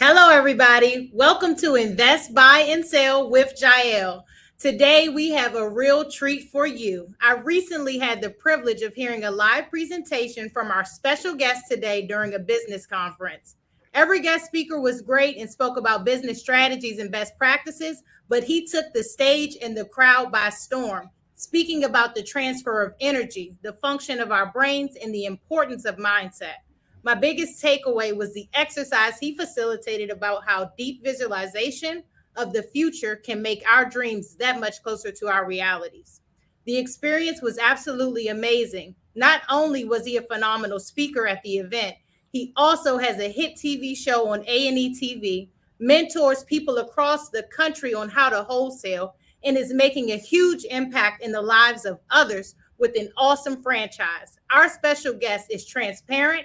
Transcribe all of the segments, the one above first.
Hello, everybody. Welcome to Invest, Buy, and Sell with Jael. Today, we have a real treat for you. I recently had the privilege of hearing a live presentation from our special guest today during a business conference. Every guest speaker was great and spoke about business strategies and best practices, but he took the stage and the crowd by storm, speaking about the transfer of energy, the function of our brains, and the importance of mindset. My biggest takeaway was the exercise he facilitated about how deep visualization of the future can make our dreams that much closer to our realities. The experience was absolutely amazing. Not only was he a phenomenal speaker at the event, he also has a hit TV show on A&E TV, mentors people across the country on how to wholesale, and is making a huge impact in the lives of others with an awesome franchise. Our special guest is transparent,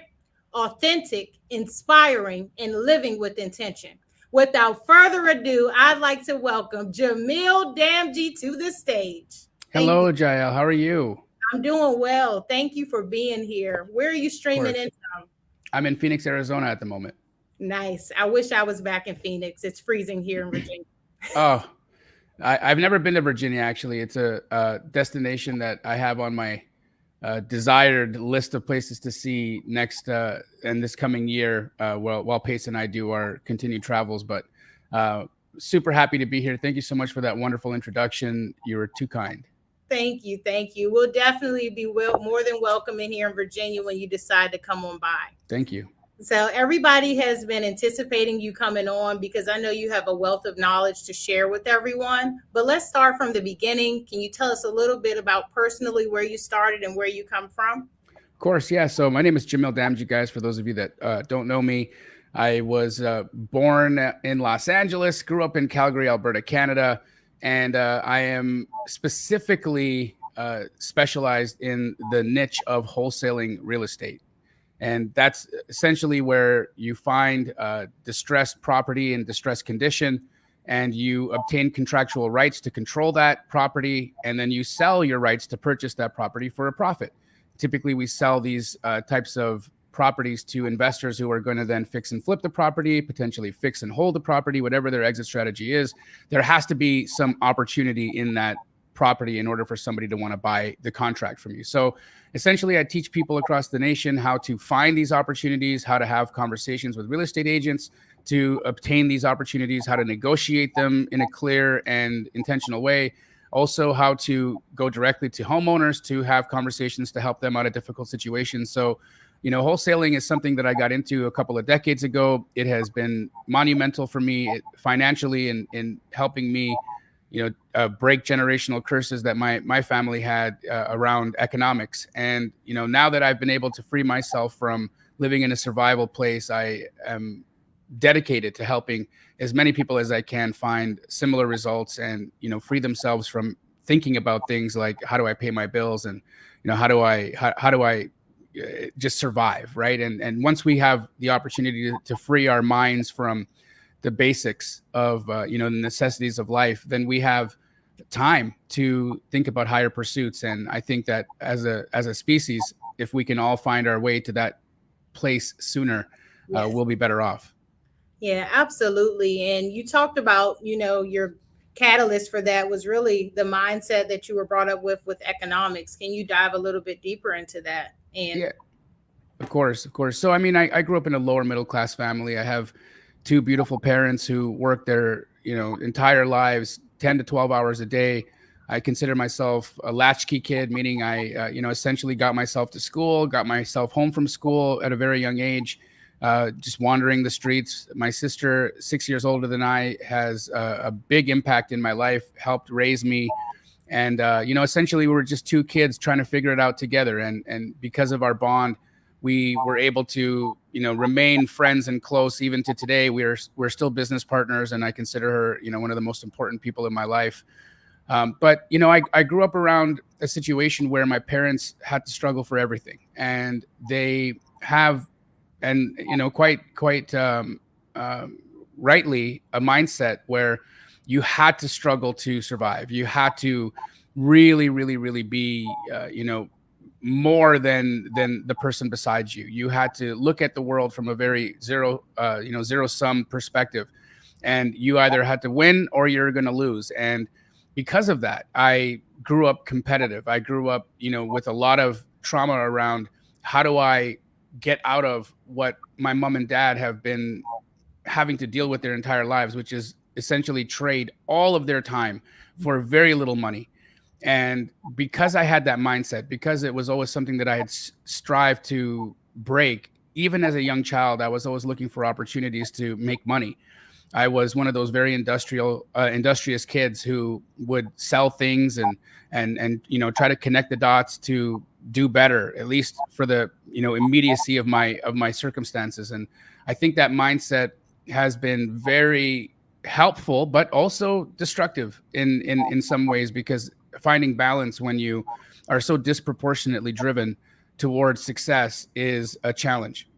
authentic, inspiring, and living with intention. Without further ado, I'd like to welcome Jamil Damji to the stage. Hello, Jael. How are you? I'm doing well. Thank you for being here. Where are you streaming in from? I'm in Phoenix, Arizona at the moment. Nice. I wish I was back in Phoenix. It's freezing here in Virginia. Oh, I've never been to Virginia, actually. It's a destination that I have on my desired list of places to see next and this coming year while Pace and I do our continued travels. But super happy to be here. Thank you so much for that wonderful introduction. You were too kind. Thank you. Thank you. We'll definitely be more than welcome in here in Virginia when you decide to come on by. Thank you. So everybody has been anticipating you coming on because I know you have a wealth of knowledge to share with everyone. But let's start from the beginning. Can you tell us a little bit about personally where you started and where you come from? Of course, yeah. So my name is Jamil Damji, guys. For those of you that don't know me, I was born in Los Angeles, grew up in Calgary, Alberta, Canada, and I am specifically specialized in the niche of wholesaling real estate. And that's essentially where you find distressed property in distressed condition, and you obtain contractual rights to control that property, and then you sell your rights to purchase that property for a profit. Typically, we sell these types of properties to investors who are going to then fix and flip the property, potentially fix and hold the property, whatever their exit strategy is. There has to be some opportunity in that property in order for somebody to want to buy the contract from you. So essentially, I teach people across the nation how to find these opportunities, how to have conversations with real estate agents to obtain these opportunities, how to negotiate them in a clear and intentional way. Also, how to go directly to homeowners to have conversations to help them out of difficult situations. So, wholesaling is something that I got into a couple of decades ago. It has been monumental for me financially in helping me break generational curses that my family had around economics. And, now that I've been able to free myself from living in a survival place, I am dedicated to helping as many people as I can find similar results and, free themselves from thinking about things like, how do I pay my bills? And, how do I just survive? Right. And once we have the opportunity to free our minds from the basics of the necessities of life, then we have time to think about higher pursuits. And I think that as a species, if we can all find our way to that place sooner, yes, we'll be better off. Yeah, absolutely. And you talked about, your catalyst for that was really the mindset that you were brought up with economics. Can you dive a little bit deeper into that? And yeah, of course. So, I grew up in a lower middle class family. I have two beautiful parents who work their, entire lives, 10 to 12 hours a day. I consider myself a latchkey kid, meaning I, essentially got myself to school, got myself home from school at a very young age, just wandering the streets. My sister, 6 years older than I, has a big impact in my life, helped raise me. And, essentially we were just two kids trying to figure it out together. And because of our bond, we were able to, remain friends and close even to today. We're still business partners, and I consider her, one of the most important people in my life. But I grew up around a situation where my parents had to struggle for everything, and they have, and quite rightly, a mindset where you had to struggle to survive. You had to really, really, really be, more than the person beside you. You had to look at the world from a very zero sum perspective, and you either had to win or you're going to lose. And because of that, I grew up competitive. I grew up, with a lot of trauma around how do I get out of what my mom and dad have been having to deal with their entire lives, which is essentially trade all of their time for very little money. And because I had that mindset, because it was always something that I had strived to break, even as a young child, I was always looking for opportunities to make money. I was one of those very industrious kids who would sell things and try to connect the dots to do better, at least for the immediacy of my circumstances. And I think that mindset has been very helpful, but also destructive in some ways, because finding balance when you are so disproportionately driven towards success is a challenge.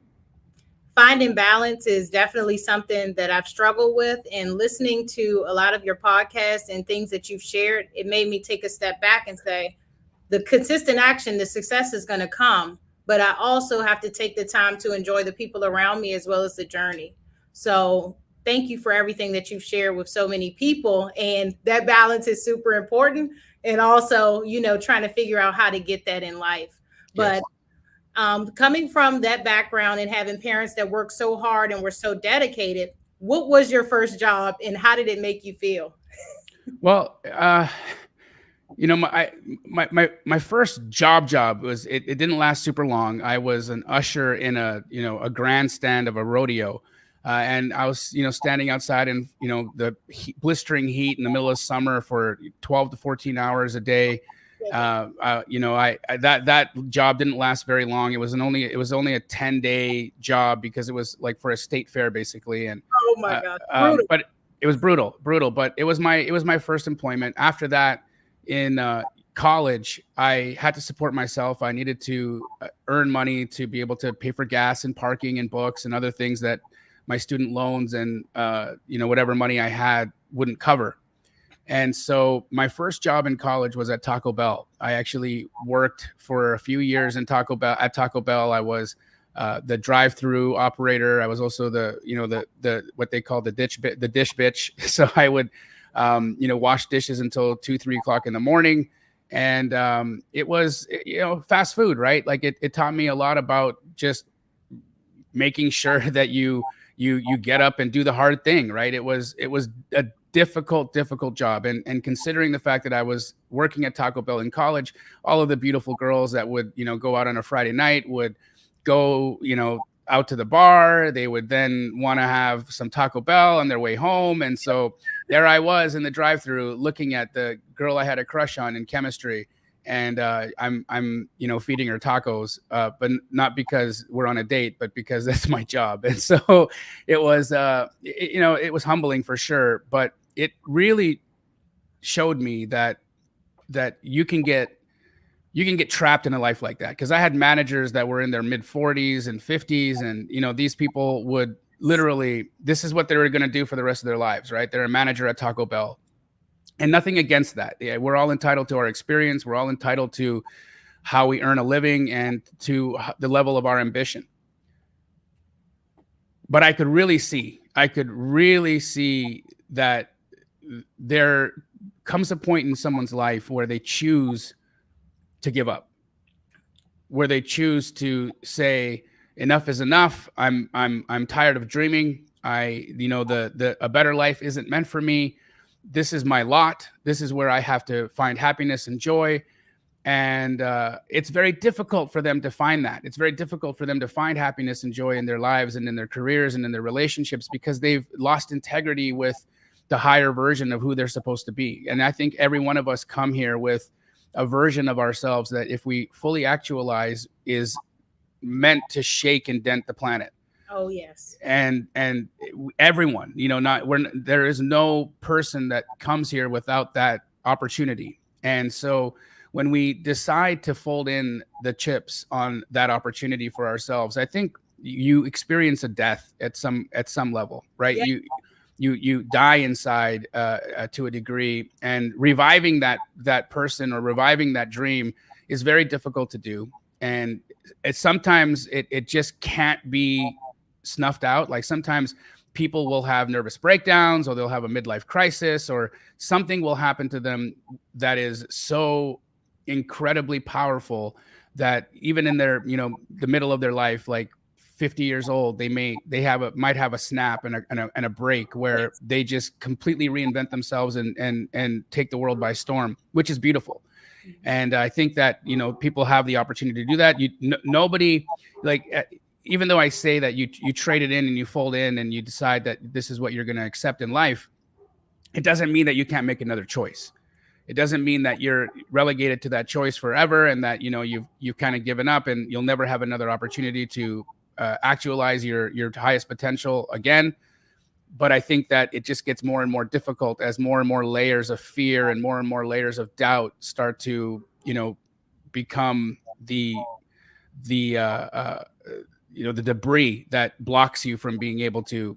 Finding balance is definitely something that I've struggled with, and listening to a lot of your podcasts and things that you've shared, it made me take a step back and say, the consistent action, the success is going to come, but I also have to take the time to enjoy the people around me as well as the journey. So thank you for everything that you've shared with so many people. And that balance is super important. And also, trying to figure out how to get that in life. But coming from that background and having parents that worked so hard and were so dedicated, what was your first job and how did it make you feel? Well, my first job was, it didn't last super long. I was an usher in a grandstand of a rodeo. And I was, standing outside in, the blistering heat in the middle of summer for 12 to 14 hours a day. That job didn't last very long. It was only a 10-day job, because it was like for a state fair basically. And oh my God, but it was brutal, but it was my first employment. After that, in college, I had to support myself. I needed to earn money to be able to pay for gas and parking and books and other things that my student loans and whatever money I had wouldn't cover. And so my first job in college was at Taco Bell. I actually worked for a few years at Taco Bell. I was the drive-through operator. I was also the what they call the dish bitch. So I would wash dishes until 2-3 o'clock in the morning. And it was fast food, right? Like it taught me a lot about just making sure that you get up and do the hard thing, right? It was a difficult job. And considering the fact that I was working at Taco Bell in college, all of the beautiful girls that would, go out on a Friday night would go, out to the bar. They would then want to have some Taco Bell on their way home. And so there I was in the drive-thru looking at the girl I had a crush on in chemistry. And I'm feeding her tacos, but not because we're on a date, but because that's my job. And so it was, it was humbling for sure, but it really showed me that you can get trapped in a life like that. Because I had managers that were in their mid 40s and 50s, and these people would literally, this is what they were going to do for the rest of their lives, right? They're a manager at Taco Bell. And nothing against that. Yeah, we're all entitled to our experience. We're all entitled to how we earn a living and to the level of our ambition. But I could really see that there comes a point in someone's life where they choose to give up, where they choose to say, enough is enough. I'm tired of dreaming. A better life isn't meant for me. This is my lot. This is where I have to find happiness and joy. And it's very difficult for them to find that. It's very difficult for them to find happiness and joy in their lives and in their careers and in their relationships, because they've lost integrity with the higher version of who they're supposed to be. And I think every one of us come here with a version of ourselves that, if we fully actualize, is meant to shake and dent the planet. Oh, yes. And everyone, there is no person that comes here without that opportunity. And so when we decide to fold in the chips on that opportunity for ourselves, I think you experience a death at some level, right? Yeah. You die inside to a degree, and reviving that person or reviving that dream is very difficult to do. And sometimes it just can't be snuffed out. Like sometimes people will have nervous breakdowns, or they'll have a midlife crisis, or something will happen to them that is so incredibly powerful that even in their, the middle of their life, like 50 years old, might have a snap and a break where they just completely reinvent themselves and take the world by storm, which is beautiful. And I think that, people have the opportunity to do that. Nobody, like, even though I say that you trade it in and you fold in and you decide that this is what you're going to accept in life, it doesn't mean that you can't make another choice. It doesn't mean that you're relegated to that choice forever, and that, you've kind of given up and you'll never have another opportunity to actualize your highest potential again. But I think that it just gets more and more difficult as more and more layers of fear and more layers of doubt start to, become the debris that blocks you from being able to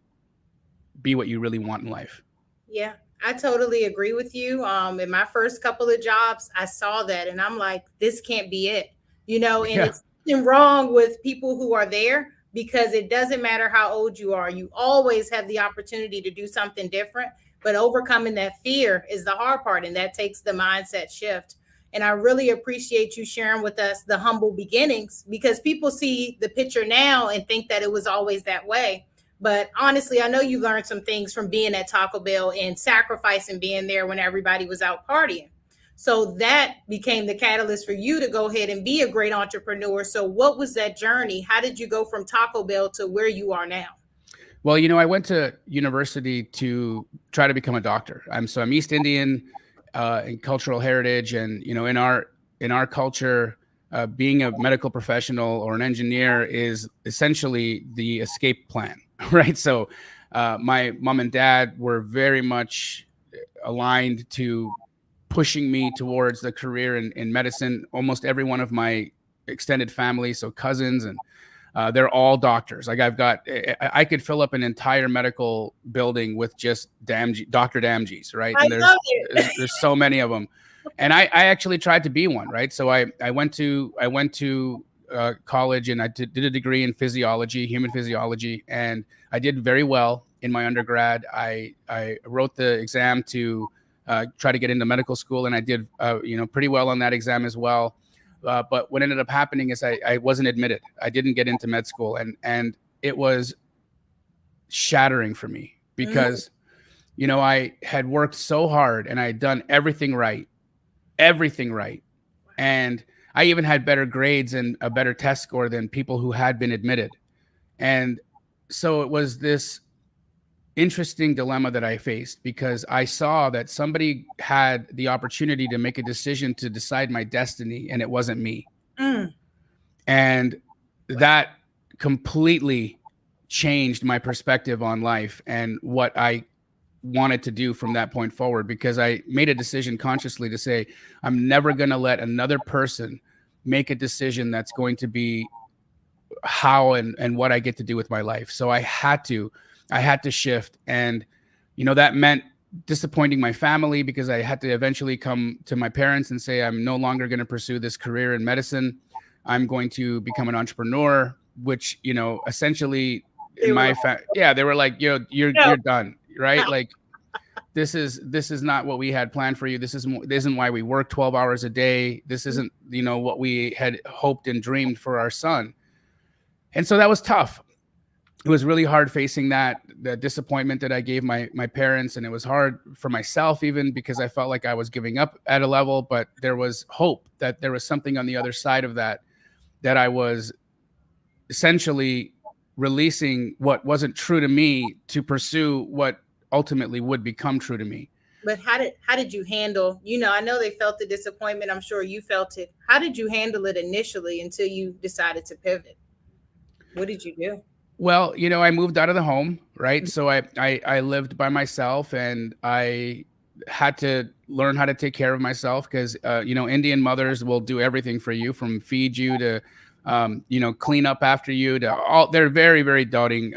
be what you really want in life. Yeah, I totally agree with you. In my first couple of jobs, I saw that and I'm like, this can't be it, and it's nothing wrong with people who are there, because it doesn't matter how old you are. You always have the opportunity to do something different, but overcoming that fear is the hard part. And that takes the mindset shift. And I really appreciate you sharing with us the humble beginnings, because people see the picture now and think that it was always that way. But honestly, I know you learned some things from being at Taco Bell and sacrificing being there when everybody was out partying. So that became the catalyst for you to go ahead and be a great entrepreneur. So what was that journey? How did you go from Taco Bell to where you are now? Well, I went to university to try to become a doctor. I'm East Indian in cultural heritage. And, in our culture, being a medical professional or an engineer is essentially the escape plan, right? So my mom and dad were very much aligned to pushing me towards the career in medicine. Almost every one of my extended family, so cousins, and they're all doctors. Like I could fill up an entire medical building with just Dr. Damjis, right? And there's so many of them. And I actually tried to be one, right? So I went to college, and I did a degree in physiology, human physiology, and I did very well in my undergrad. I wrote the exam to try to get into medical school, and I did pretty well on that exam as well. But what ended up happening is I wasn't admitted. I didn't get into med school, and it was shattering for me, because I had worked so hard and I had done everything right. And I even had better grades and a better test score than people who had been admitted. And so it was this interesting dilemma that I faced, because I saw that somebody had the opportunity to make a decision to decide my destiny, and it wasn't me. And that completely changed my perspective on life and what I wanted to do from that point forward, because I made a decision consciously to say, I'm never going to let another person make a decision that's going to be how and what I get to do with my life. So I had to shift. And, that meant disappointing my family, because I had to eventually come to my parents and say, I'm no longer going to pursue this career in medicine. I'm going to become an entrepreneur, which, essentially they were like, you're done. Right. Like, this is not what we had planned for you. This isn't why we work 12 hours a day. This isn't, what we had hoped and dreamed for our son. And so that was tough. It was really hard facing the disappointment that I gave my parents. And it was hard for myself, even, because I felt like I was giving up at a level, but there was hope that there was something on the other side of that I was essentially releasing what wasn't true to me to pursue what ultimately would become true to me. But how did you handle, I know they felt the disappointment. I'm sure you felt it. How did you handle it initially until you decided to pivot? What did you do? Well, I moved out of the home, right? So I lived by myself, and I had to learn how to take care of myself, because, Indian mothers will do everything for you, from feed you to, clean up after you to all. They're very, very doting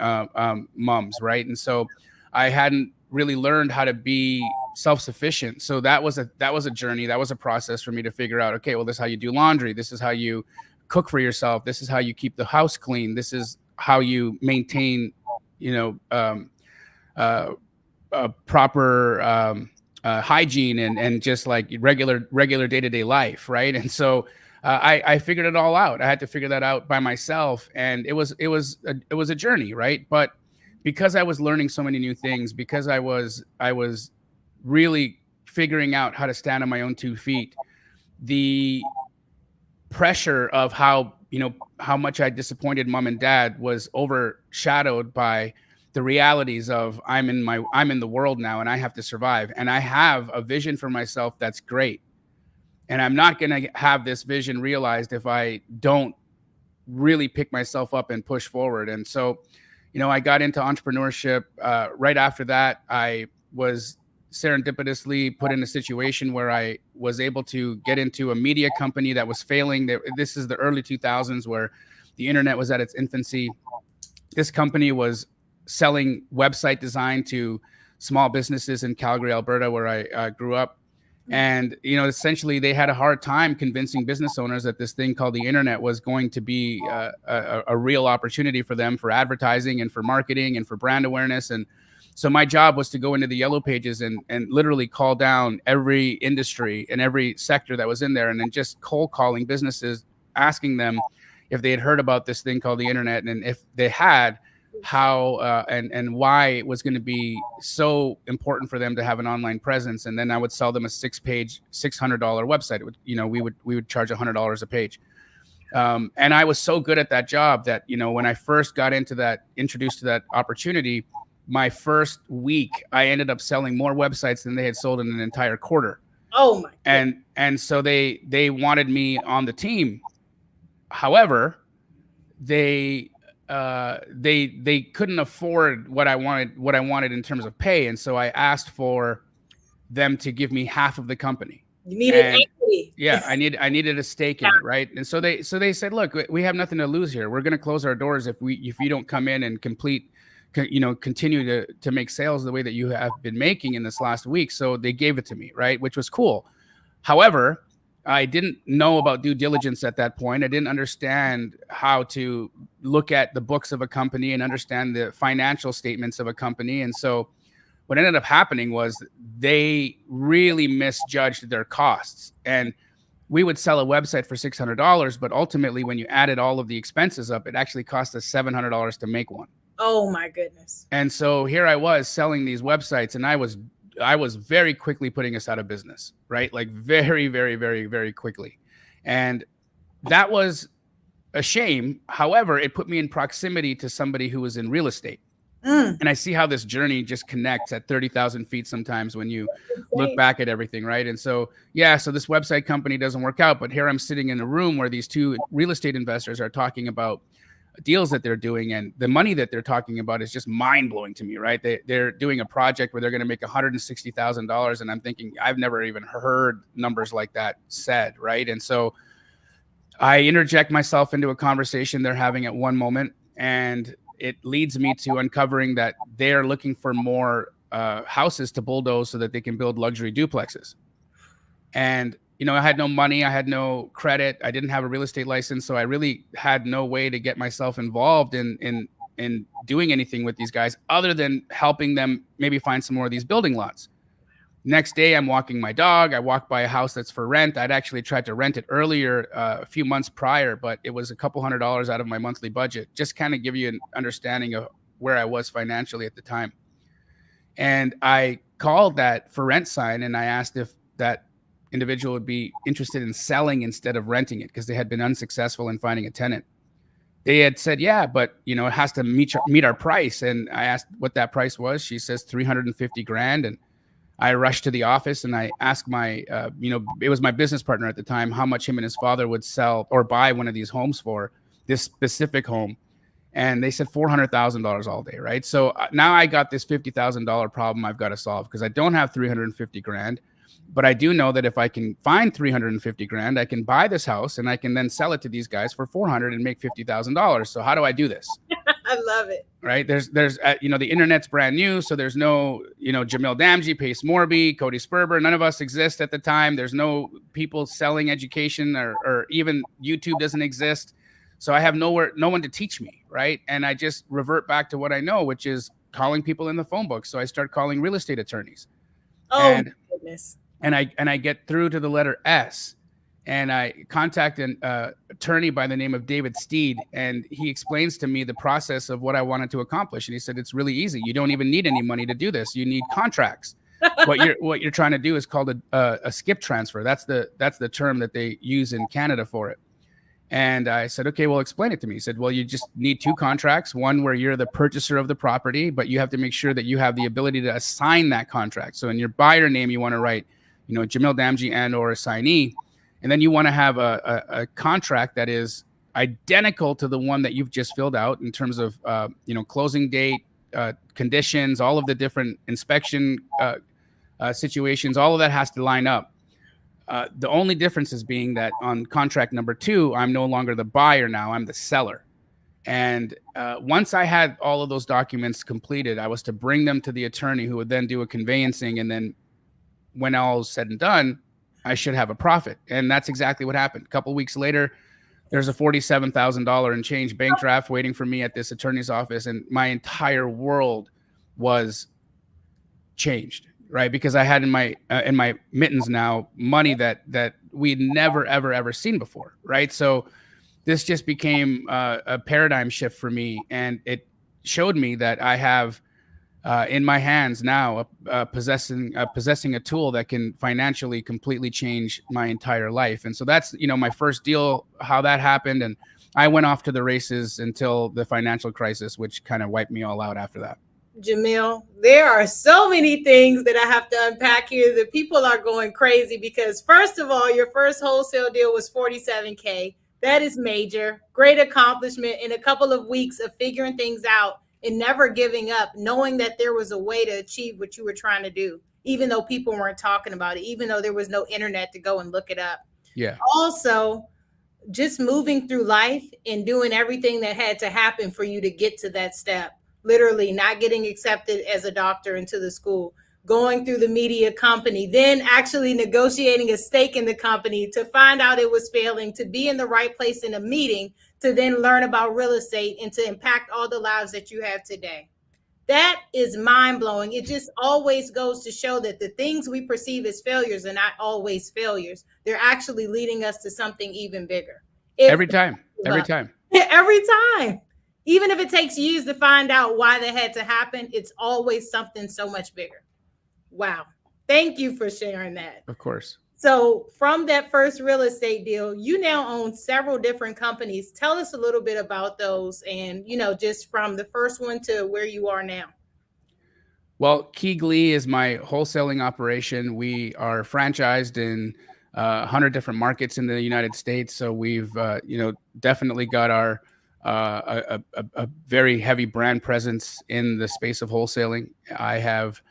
moms, right? And so I hadn't really learned how to be self-sufficient. So that was a journey. That was a process for me to figure out, okay, well, this is how you do laundry. This is how you cook for yourself. This is how you keep the house clean. This is how you maintain, proper hygiene and just like regular day-to-day life, right? And so I figured it all out. I had to figure that out by myself, and it was a journey, right? But because I was learning so many new things, because I was really figuring out how to stand on my own 2 feet, the pressure of how much I disappointed mom and dad was overshadowed by the realities of I'm in the world now, and I have to survive, and I have a vision for myself that's great, and I'm not going to have this vision realized if I don't really pick myself up and push forward. And so, I got into entrepreneurship. Right after that, I was serendipitously put in a situation where I was able to get into a media company that was failing. This is the early 2000s where the internet was at its infancy. This company was selling website design to small businesses in Calgary, Alberta, where I grew up. And, essentially they had a hard time convincing business owners that this thing called the internet was going to be a real opportunity for them for advertising and for marketing and for brand awareness. And so my job was to go into the yellow pages and literally call down every industry and every sector that was in there, and then just cold calling businesses, asking them if they had heard about this thing called the internet, and if they had, how and why it was going to be so important for them to have an online presence. And then I would sell them a 6-page, $600 website. It would, we would charge $100 a page. And I was so good at that job that, when I first got introduced to that opportunity, my first week, I ended up selling more websites than they had sold in an entire quarter. Oh my God. And so they wanted me on the team. However, they couldn't afford what I wanted in terms of pay. And so I asked for them to give me half of the company. You needed equity. Yeah, I needed a stake in it, right? And so they said, look, we have nothing to lose here. We're going to close our doors if you don't come in and continue to make sales the way that you have been making in this last week. So they gave it to me, right? Which was cool. However, I didn't know about due diligence at that point. I didn't understand how to look at the books of a company and understand the financial statements of a company. And so what ended up happening was they really misjudged their costs. And we would sell a website for $600, but ultimately when you added all of the expenses up, it actually cost us $700 to make one. Oh my goodness. And so here I was selling these websites, and I was very quickly putting us out of business, right? Like very, very, very, very quickly. And that was a shame. However, it put me in proximity to somebody who was in real estate. And I see how this journey just connects at 30,000 feet sometimes when you look back at everything, right? And so, so this website company doesn't work out, but here I'm sitting in a room where these two real estate investors are talking about deals that they're doing, and the money that they're talking about is just mind-blowing to me, right? They're doing a project where they're going to make $160,000, and I'm thinking, I've never even heard numbers like that said, right? And so I interject myself into a conversation they're having at one moment, and it leads me to uncovering that they're looking for more houses to bulldoze so that they can build luxury duplexes. And I had no money, I had no credit, I didn't have a real estate license, so I really had no way to get myself involved in doing anything with these guys other than helping them maybe find some more of these building lots. Next day, I'm walking my dog. I walked by a house that's for rent. I'd actually tried to rent it earlier, a few months prior, but it was a couple $100 out of my monthly budget. Just kind of give you an understanding of where I was financially at the time. And I called that for rent sign, and I asked if that individual would be interested in selling instead of renting it because they had been unsuccessful in finding a tenant. They had said, yeah, but it has to meet our price. And I asked what that price was. She says $350,000. And I rushed to the office and I asked my, it was my business partner at the time, how much him and his father would sell or buy one of these homes for, this specific home. And they said $400,000 all day, right? So now I got this $50,000 problem I've got to solve because I don't have $350,000. But I do know that if I can find $350,000, I can buy this house and I can then sell it to these guys for $400,000 and make $50,000. So how do I do this? I love it. Right. There's the internet's brand new. So there's no, Jamil Damji, Pace Morby, Cody Sperber. None of us exist at the time. There's no people selling education or even YouTube doesn't exist. So I have no one to teach me. Right. And I just revert back to what I know, which is calling people in the phone book. So I start calling real estate attorneys. Oh, my goodness. And I get through to the letter S. And I contact an attorney by the name of David Steed, and he explains to me the process of what I wanted to accomplish. And he said, it's really easy. You don't even need any money to do this. You need contracts. What you're trying to do is called a skip transfer. That's the term that they use in Canada for it. And I said, okay, well, explain it to me. He said, well, you just need two contracts, one where you're the purchaser of the property, but you have to make sure that you have the ability to assign that contract. So in your buyer name, you want to write, Jamil Damji and or assignee. And then you want to have a contract that is identical to the one that you've just filled out in terms of, closing date, conditions, all of the different inspection situations. All of that has to line up. The only difference is being that on contract number 2, I'm no longer the buyer now. I'm the seller. And once I had all of those documents completed, I was to bring them to the attorney who would then do a conveyancing. And then when all is said and done, I should have a profit. And that's exactly what happened. A couple of weeks later, there's a $47,000 and change bank draft waiting for me at this attorney's office. And my entire world was changed, right? Because I had in my mittens now money that we'd never, ever seen before, right? So this just became a paradigm shift for me. And it showed me that I have in my hands now, possessing a tool that can financially completely change my entire life. And so that's, my first deal, how that happened. And I went off to the races until the financial crisis, which kind of wiped me all out after that. Jamil, there are so many things that I have to unpack here. The people are going crazy because, first of all, your first wholesale deal was $47K. That is major. Great accomplishment in a couple of weeks of figuring things out and never giving up, knowing that there was a way to achieve what you were trying to do, even though people weren't talking about it, even though there was no internet to go and look it up. Yeah. Also, just moving through life and doing everything that had to happen for you to get to that step. Literally not getting accepted as a doctor into the school, going through the media company, then actually negotiating a stake in the company to find out it was failing, to be in the right place in a meeting, to then learn about real estate and to impact all the lives that you have today. That is mind-blowing. It just always goes to show that the things we perceive as failures are not always failures. They're actually leading us to something even bigger. Every time. Every time. Even if it takes years to find out why that had to happen, it's always something so much bigger. Wow. Thank you for sharing that. Of course. So from that first real estate deal, you now own several different companies. Tell us a little bit about those and, just from the first one to where you are now. Well, Key Glee is my wholesaling operation. We are franchised in 100 different markets in the United States. So we've, definitely got our a very heavy brand presence in the space of wholesaling. I have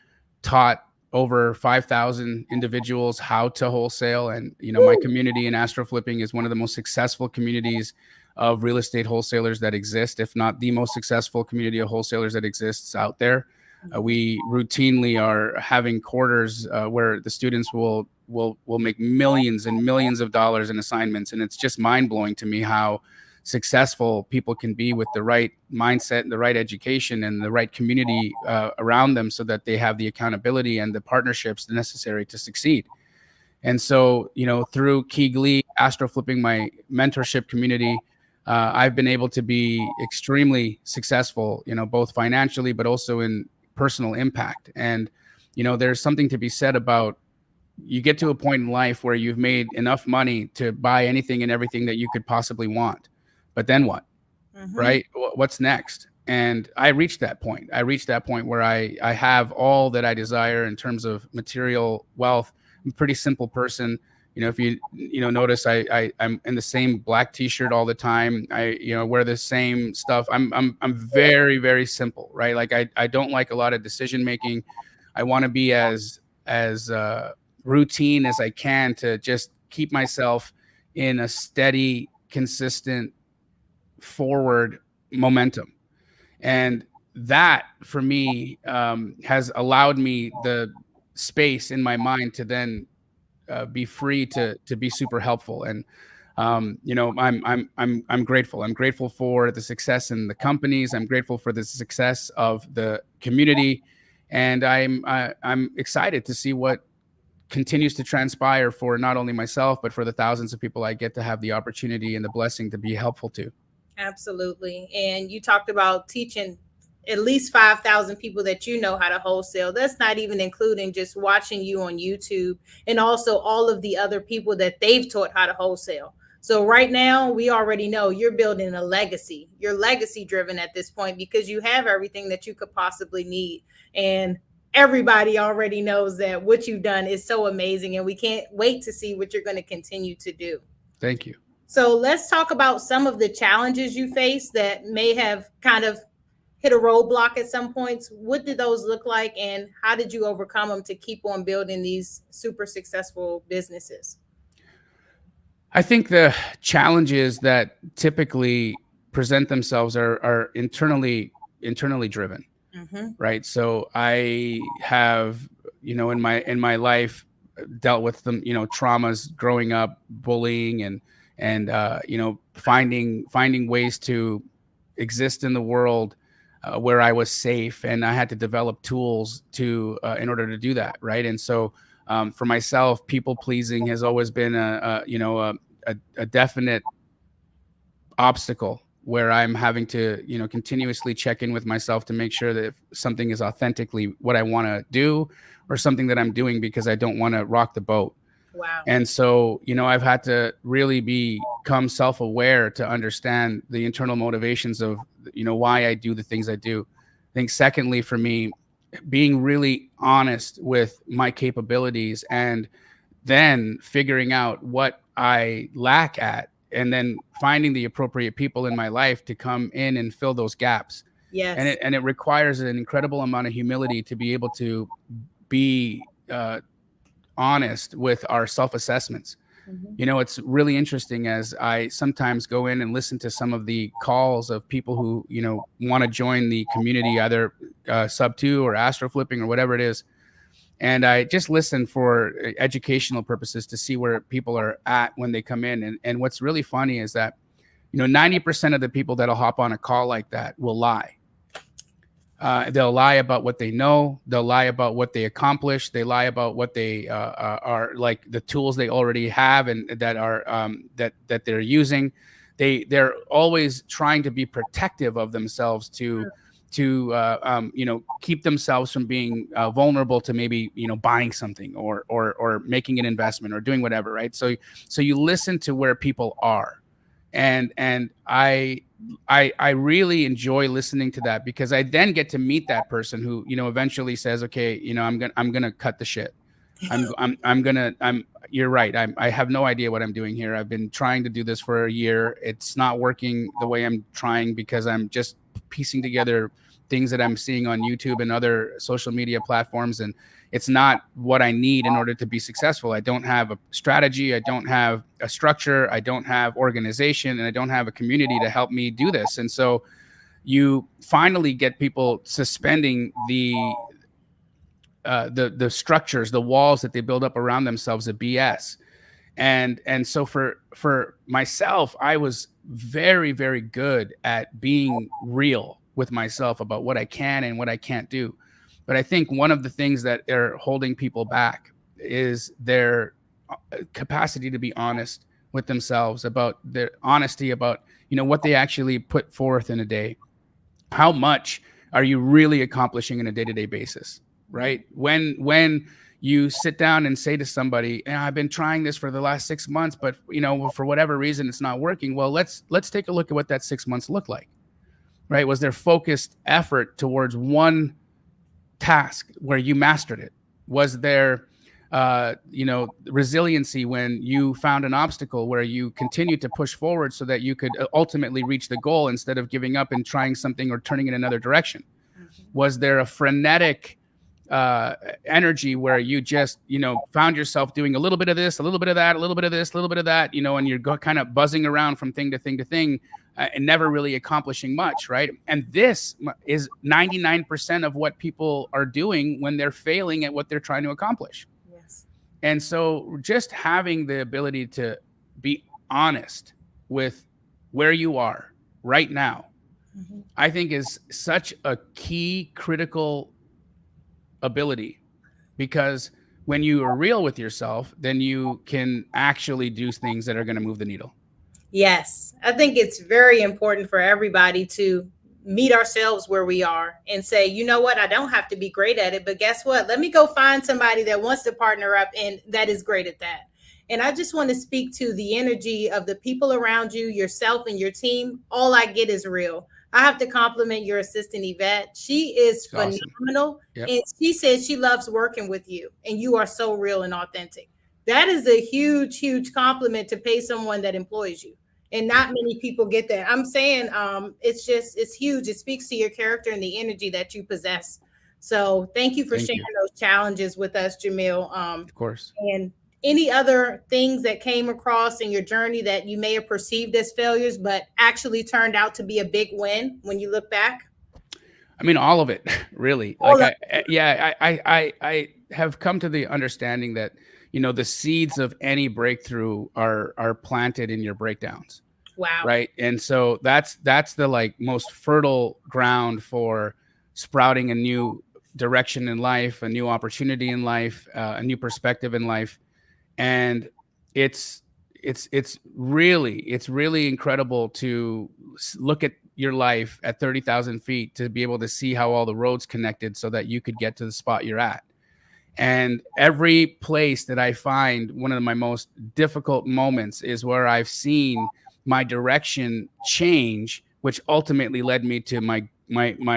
taught over 5,000 individuals how to wholesale. And, my community in Astro Flipping is one of the most successful communities of real estate wholesalers that exist, if not the most successful community of wholesalers that exists out there. We routinely are having quarters where the students will make millions and millions of dollars in assignments. And it's just mind blowing to me how successful people can be with the right mindset and the right education and the right community around them so that they have the accountability and the partnerships necessary to succeed. And so, through Key Glee, Astro Flipping, my mentorship community, I've been able to be extremely successful, both financially, but also in personal impact. And, there's something to be said about you get to a point in life where you've made enough money to buy anything and everything that you could possibly want. But then what? Mm-hmm. Right? What's next? And I reached that point. Where I have all that I desire in terms of material wealth. I'm a pretty simple person. If you notice, I'm in the same black T-shirt all the time. I wear the same stuff. I'm very, very simple, right? Like I don't like a lot of decision making. I want to be as routine as I can to just keep myself in a steady, consistent forward momentum. And that for me has allowed me the space in my mind to then be free to be super helpful. And I'm grateful. I'm grateful for the success in the companies. I'm grateful for the success of the community, and I'm excited to see what continues to transpire for not only myself but for the thousands of people I get to have the opportunity and the blessing to be helpful to. Absolutely. And you talked about teaching at least 5,000 people that you know how to wholesale. That's not even including just watching you on YouTube and also all of the other people that they've taught how to wholesale. So right now, we already know you're building a legacy. You're legacy driven at this point because you have everything that you could possibly need. And everybody already knows that what you've done is so amazing. And we can't wait to see what you're going to continue to do. Thank you. So let's talk about some of the challenges you face that may have kind of hit a roadblock at some points. What did those look like, and how did you overcome them to keep on building these super successful businesses? I think the challenges that typically present themselves are internally driven, right? So I have, in my life dealt with them, traumas growing up, bullying, and finding ways to exist in the world where I was safe, and I had to develop tools to in order to do that, right? And so for myself, people pleasing has always been a definite obstacle where I'm having to continuously check in with myself to make sure that if something is authentically what I want to do, or something that I'm doing because I don't want to rock the boat. Wow. And so, I've had to really become self-aware to understand the internal motivations of, why I do the things I do. I think secondly, for me, being really honest with my capabilities and then figuring out what I lack at, and then finding the appropriate people in my life to come in and fill those gaps. Yes. And it requires an incredible amount of humility to be able to be honest with our self-assessments. It's really interesting as I sometimes go in and listen to some of the calls of people who, want to join the community, either sub 2 or astro flipping or whatever it is. And I just listen for educational purposes to see where people are at when they come in. And what's really funny is that, 90% of the people that'll hop on a call like that will lie. They'll lie about what they know. They'll lie about what they accomplished. They lie about what they are like, the tools they already have and that are that they're using. They're always trying to be protective of themselves to keep themselves from being vulnerable to maybe buying something or making an investment or doing whatever, right? So you listen to where people are, and I really enjoy listening to that, because I then get to meet that person who eventually says, okay, I'm gonna cut the shit. You're right. I have no idea what I'm doing here. I've been trying to do this for a year. It's not working the way I'm trying because I'm just piecing together things that I'm seeing on YouTube and other social media platforms. And it's not what I need in order to be successful. I don't have a strategy. I don't have a structure. I don't have organization, and I don't have a community to help me do this. And so you finally get people suspending the structures, the walls that they build up around themselves, of BS. And so for myself, I was very, very good at being real with myself about what I can and what I can't do. But I think one of the things that are holding people back is their capacity to be honest with themselves, about their honesty about, what they actually put forth in a day. How much are you really accomplishing on a day-to-day basis, right? When you sit down and say to somebody, I've been trying this for the last 6 months, but for whatever reason, it's not working. Well, let's take a look at what that 6 months looked like, right? Was there focused effort towards one task where you mastered it? Was there, resiliency when you found an obstacle where you continued to push forward so that you could ultimately reach the goal instead of giving up and trying something or turning in another direction? Was there a frenetic energy where you just, found yourself doing a little bit of this, a little bit of that, a little bit of this, a little bit of that, and you're kind of buzzing around from thing to thing to thing, and never really accomplishing much, right? And this is 99% of what people are doing when they're failing at what they're trying to accomplish. Yes. And so just having the ability to be honest with where you are right now, I think is such a key critical ability, because when you are real with yourself, then you can actually do things that are going to move the needle. Yes, I think it's very important for everybody to meet ourselves where we are and say, you know what, I don't have to be great at it, but guess what? Let me go find somebody that wants to partner up and that is great at that. And I just want to speak to the energy of the people around you, yourself, and your team. All I get is real. I have to compliment your assistant, Yvette. She is It's awesome. phenomenal. Yep. And she says she loves working with you, and you are so real and authentic. That is a huge, huge compliment to pay someone that employs you. And not many people get that. I'm saying it's huge. It speaks to your character and the energy that you possess. So thank you for sharing those challenges with us, Jamil. Of course. And any other things that came across in your journey that you may have perceived as failures, but actually turned out to be a big win when you look back? I mean, all of it, really. Like, I have come to the understanding that, the seeds of any breakthrough are planted in your breakdowns. Wow. Right. And so that's the like most fertile ground for sprouting a new direction in life, a new opportunity in life, a new perspective in life. And it's really incredible to look at your life at 30,000 feet, to be able to see how all the roads connected so that you could get to the spot you're at. And every place that I find, one of my most difficult moments is where I've seen my direction change, which ultimately led me to my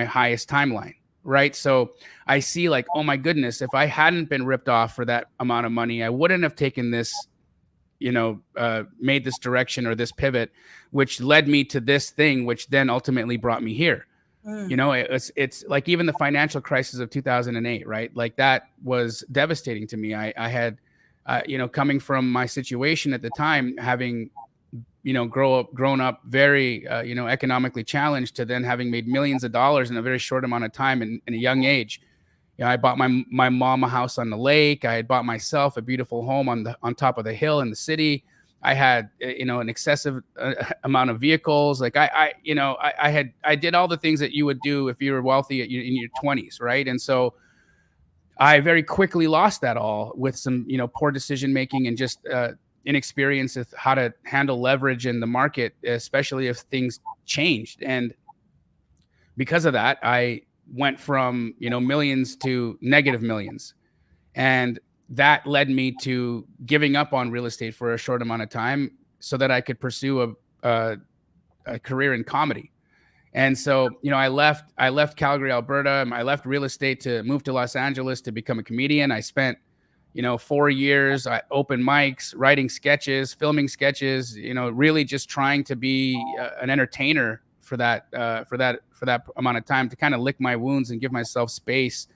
highest timeline. Right. So I see like, oh my goodness, if I hadn't been ripped off for that amount of money, I wouldn't have taken this, made this direction or this pivot, which led me to this thing, which then ultimately brought me here. It's like even the financial crisis of 2008, right? Like that was devastating to me. I had, coming from my situation at the time, having, grown up very, economically challenged, to then having made millions of dollars in a very short amount of time in a young age. I bought my mom a house on the lake. I had bought myself a beautiful home on top of the hill in the city. I had, an excessive amount of vehicles. Like I did all the things that you would do if you were wealthy in your 20s. Right. And so I very quickly lost that all with some, poor decision making and just inexperience with how to handle leverage in the market, especially if things changed. And because of that, I went from, millions to negative millions. And that led me to giving up on real estate for a short amount of time so that I could pursue a career in comedy. And so, I left Calgary, Alberta. I left real estate to move to Los Angeles to become a comedian. I spent, 4 years at open mics, writing sketches, filming sketches, really just trying to be an entertainer for that amount of time, to kind of lick my wounds and give myself space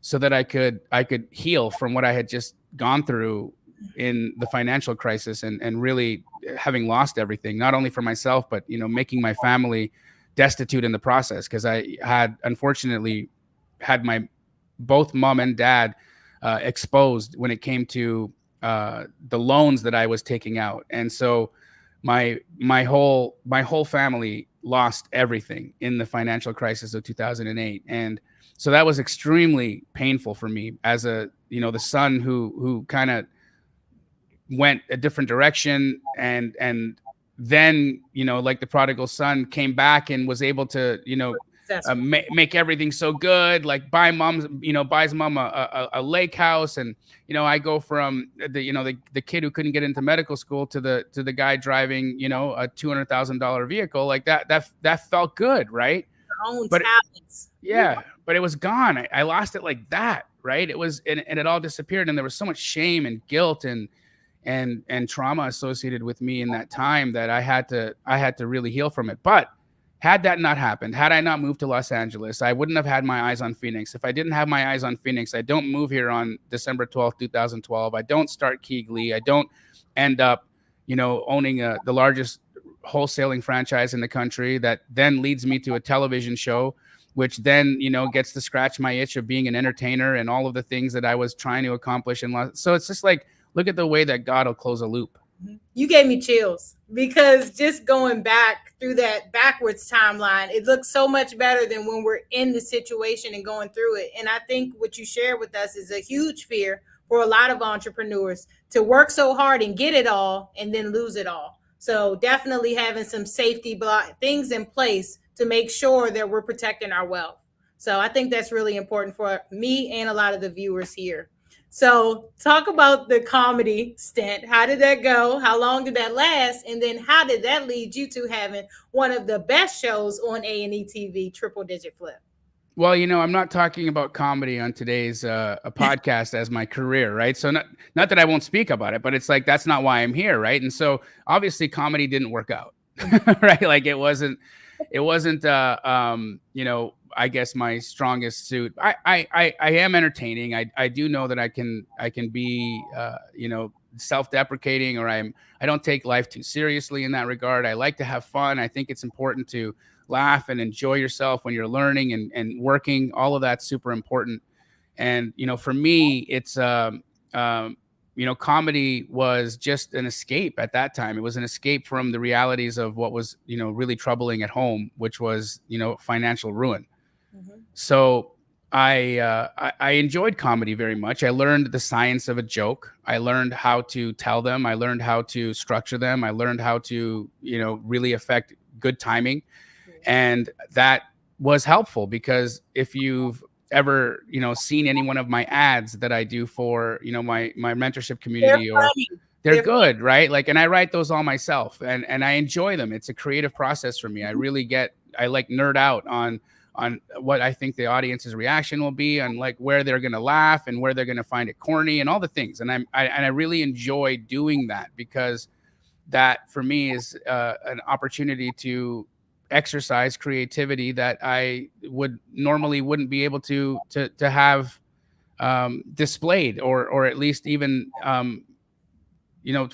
so that I could heal from what I had just gone through in the financial crisis, and really having lost everything, not only for myself, but, making my family destitute in the process. Cause I had, unfortunately, had both mom and dad exposed when it came to the loans that I was taking out. And so my whole family lost everything in the financial crisis of 2008. And so that was extremely painful for me as the son who kind of went a different direction, and then, like the prodigal son, came back and was able to, make everything so good, like buys mom a lake house. And, I go from the kid who couldn't get into medical school to the guy driving, a $200,000 vehicle. Like that felt good. Right. Your own talents. Yeah. But it was gone. I lost it like that. Right. It was, and it all disappeared. And there was so much shame and guilt and trauma associated with me in that time that I had to really heal from it. But had that not happened, had I not moved to Los Angeles, I wouldn't have had my eyes on Phoenix. If I didn't have my eyes on Phoenix, I don't move here on December 12th, 2012. I don't start Keegley. I don't end up, owning the largest wholesaling franchise in the country that then leads me to a television show, which then, gets to scratch my itch of being an entertainer and all of the things that I was trying to accomplish in life. So it's just like, look at the way that God will close a loop. You gave me chills, because just going back through that backwards timeline, it looks so much better than when we're in the situation and going through it. And I think what you shared with us is a huge fear for a lot of entrepreneurs, to work so hard and get it all and then lose it all. So definitely having some safety things in place to make sure that we're protecting our wealth. So I think that's really important for me and a lot of the viewers here. So talk about the comedy stint. How did that go? How long did that last? And then how did that lead you to having one of the best shows on A&E TV, Triple Digit Flip? Well, I'm not talking about comedy on today's a podcast as my career, right? So not that I won't speak about it, but it's like, that's not why I'm here, right? And so obviously comedy didn't work out, right? Like it wasn't I guess my strongest suit. I am entertaining. I do know that I can be self-deprecating, or I don't take life too seriously in that regard. I like to have fun. I think it's important to laugh and enjoy yourself when you're learning and working. All of that's super important. And for me, it's comedy was just an escape at that time. It was an escape from the realities of what was really troubling at home, which was financial ruin. Mm-hmm. So I enjoyed comedy very much. I learned the science of a joke. I learned how to tell them. I learned how to structure them. I learned how to really affect good timing. And that was helpful, because if you've ever, seen any one of my ads that I do for, my mentorship community, they're good, right? Like, and I write those all myself, and I enjoy them. It's a creative process for me. I really I like nerd out on what I think the audience's reaction will be, and like where they're going to laugh and where they're going to find it corny and all the things. And I really enjoy doing that, because that for me is an opportunity to exercise creativity that I wouldn't be able to have displayed or at least even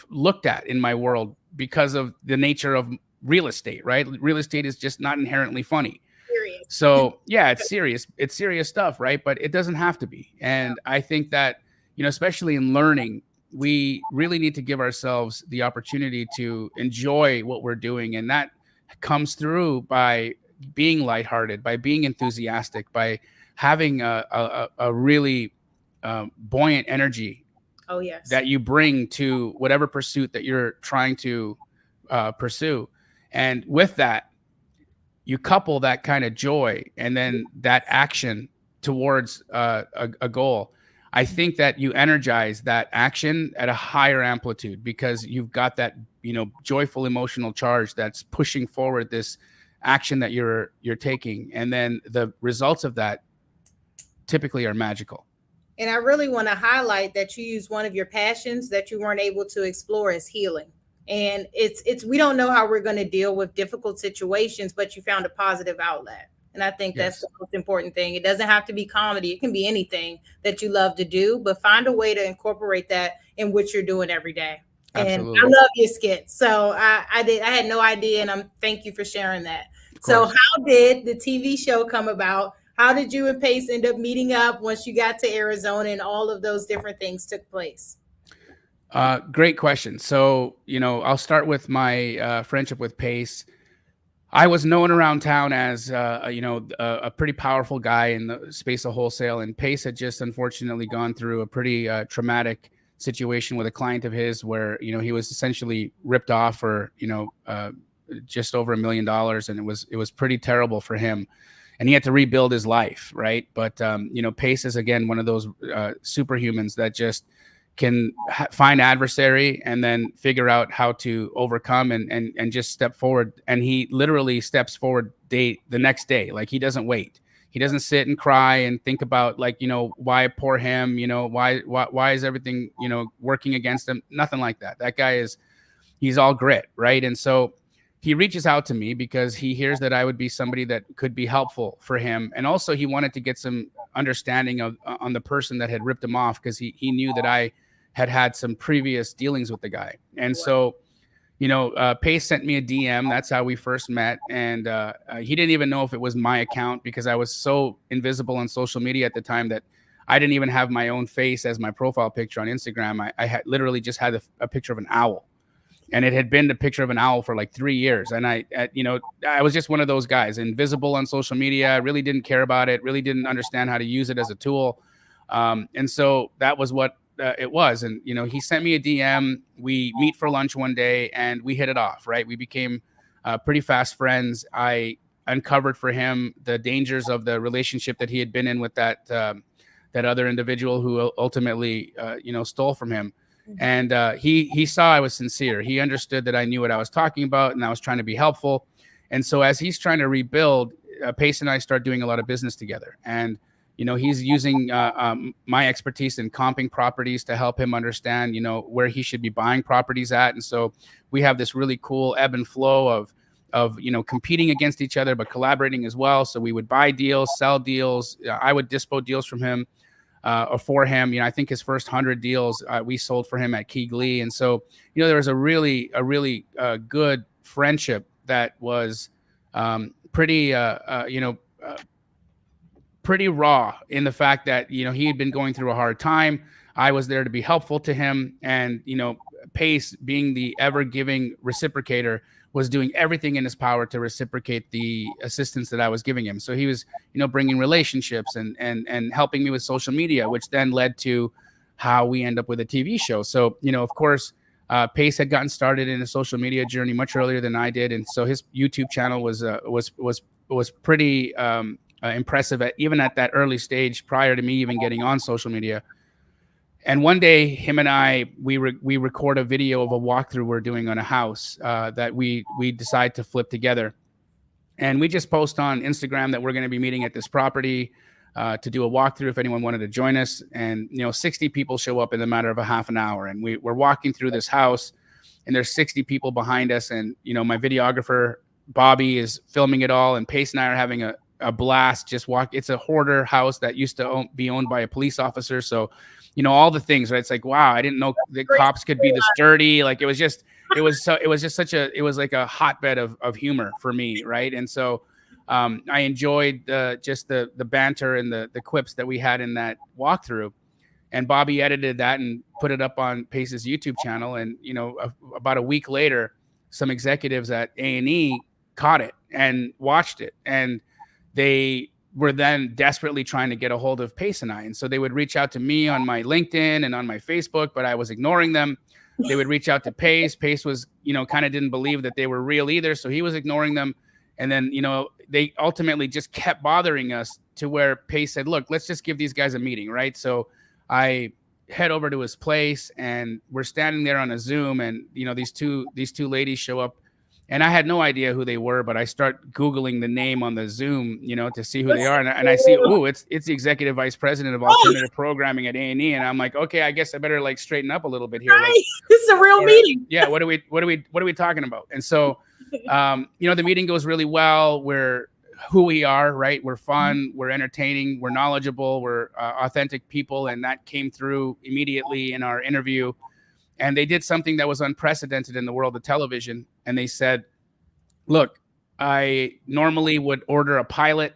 looked at in my world, because of the nature of real estate, right? Real estate is just not inherently funny. Serious. So yeah, it's serious stuff, right? But it doesn't have to be. And I think that especially in learning, we really need to give ourselves the opportunity to enjoy what we're doing, and that comes through by being lighthearted, by being enthusiastic, by having a really buoyant energy. Oh yes. That you bring to whatever pursuit that you're trying to pursue. And with that, you couple that kind of joy and then that action towards a goal. I think that you energize that action at a higher amplitude, because you've got that joyful emotional charge that's pushing forward this action that you're taking, and then the results of that typically are magical. And I really want to highlight that you use one of your passions that you weren't able to explore as healing. And it's we don't know how we're going to deal with difficult situations, but you found a positive outlet. And I think that's the most important thing. It doesn't have to be comedy. It can be anything that you love to do, but find a way to incorporate that in what you're doing every day. Absolutely. And I love your skits. So I had no idea. And thank you for sharing that. So how did the TV show come about? How did you and Pace end up meeting up once you got to Arizona and all of those different things took place? Great question. So, I'll start with my friendship with Pace. I was known around town as, a pretty powerful guy in the space of wholesale, and Pace had just unfortunately gone through a pretty traumatic situation with a client of his where, he was essentially ripped off for, just over $1 million. And it was pretty terrible for him, and he had to rebuild his life. Right. But, Pace is, again, one of those superhumans that just can find adversary and then figure out how to overcome and just step forward. And he literally steps forward the next day. Like, he doesn't wait. He doesn't sit and cry and think about, like, why poor him, why is everything, working against him? Nothing like that. That guy he's all grit. Right. And so he reaches out to me because he hears that I would be somebody that could be helpful for him. And also he wanted to get some understanding on the person that had ripped him off, because he knew that I had some previous dealings with the guy. And so, Pace sent me a DM. That's how we first met. And he didn't even know if it was my account because I was so invisible on social media at the time that I didn't even have my own face as my profile picture on Instagram. I had literally just had a picture of an owl. And it had been the picture of an owl for like 3 years. And I was just one of those guys, invisible on social media. I really didn't care about it, really didn't understand how to use it as a tool. And so that was what it was. And, he sent me a DM. We meet for lunch one day and we hit it off, right? We became pretty fast friends. I uncovered for him the dangers of the relationship that he had been in with that other individual who ultimately, stole from him. And he saw I was sincere. He understood that I knew what I was talking about and I was trying to be helpful. And so as he's trying to rebuild, Pace and I start doing a lot of business together. And, he's using my expertise in comping properties to help him understand, where he should be buying properties at. And so we have this really cool ebb and flow of competing against each other, but collaborating as well. So we would buy deals, sell deals. I would dispo deals from him. Or for him, I think his first 100 deals we sold for him at Keighley. And so, there was a really good friendship that was pretty raw in the fact that, he had been going through a hard time. I was there to be helpful to him. And, Pace, being the ever giving reciprocator, was doing everything in his power to reciprocate the assistance that I was giving him. So he was, bringing relationships and helping me with social media, which then led to how we end up with a TV show. So, of course, Pace had gotten started in a social media journey much earlier than I did. And so his YouTube channel was pretty impressive even at that early stage prior to me even getting on social media. And one day, him and I, we record a video of a walkthrough we're doing on a house that we decide to flip together. And we just post on Instagram that we're going to be meeting at this property to do a walkthrough if anyone wanted to join us. And, 60 people show up in the matter of a half an hour. And we're walking through this house and there's 60 people behind us. And, my videographer, Bobby, is filming it all. And Pace and I are having a blast. It's a hoarder house that used to be owned by a police officer. So, all the things, right? It's like, wow, I didn't know the cops could be this dirty. Like it was like a hotbed of humor for me. Right. And so I enjoyed just the banter and the quips that we had in that walkthrough. And Bobby edited that and put it up on Pace's YouTube channel. And, about a week later, some executives at A&E caught it and watched it. And they were then desperately trying to get a hold of Pace and I. And so they would reach out to me on my LinkedIn and on my Facebook, but I was ignoring them. They would reach out to Pace. Pace was, kind of didn't believe that they were real either. So he was ignoring them. And then, they ultimately just kept bothering us to where Pace said, look, let's just give these guys a meeting. Right. So I head over to his place and we're standing there on a Zoom and, these two ladies show up. And I had no idea who they were, but I start Googling the name on the Zoom, to see who they are. And I see, it's the executive vice president of alternative programming at A&E. And I'm like, okay, I guess I better straighten up a little bit here. Right. This is a real meeting. Yeah. What are we talking about? And so, the meeting goes really well. We're who we are, right? We're fun. We're entertaining. We're knowledgeable. We're authentic people. And that came through immediately in our interview. And they did something that was unprecedented in the world of television. And they said, look, I normally would order a pilot.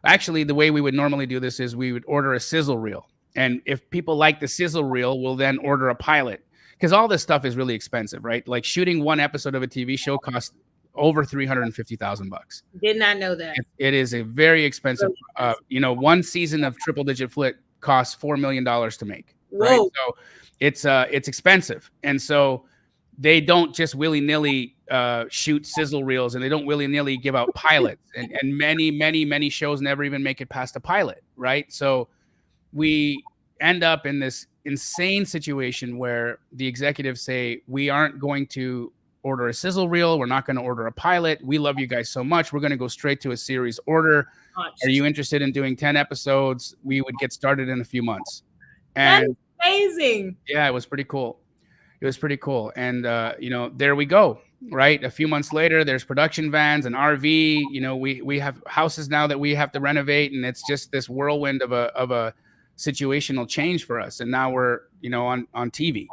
Actually, the way we would normally do this is we would order a sizzle reel. And if people like the sizzle reel, we'll then order a pilot. Because all this stuff is really expensive, right? Like shooting one episode of a TV show costs over $350,000. Did not know that. It is a very expensive, one season of Triple Digit Flit costs $4 million to make. Whoa. Right? So it's expensive. And so they don't just willy-nilly shoot sizzle reels and they don't willy-nilly give out pilots. And many shows never even make it past a pilot, right? So we end up in this insane situation where the executives say, we aren't going to order a sizzle reel. We're not going to order a pilot. We love you guys so much. We're going to go straight to a series order. Are you interested in doing 10 episodes? We would get started in a few months. And amazing. Yeah, it was pretty cool. And, there we go. Right. A few months later, there's production vans and RV. We have houses now that we have to renovate. And it's just this whirlwind of a situational change for us. And now we're, on TV.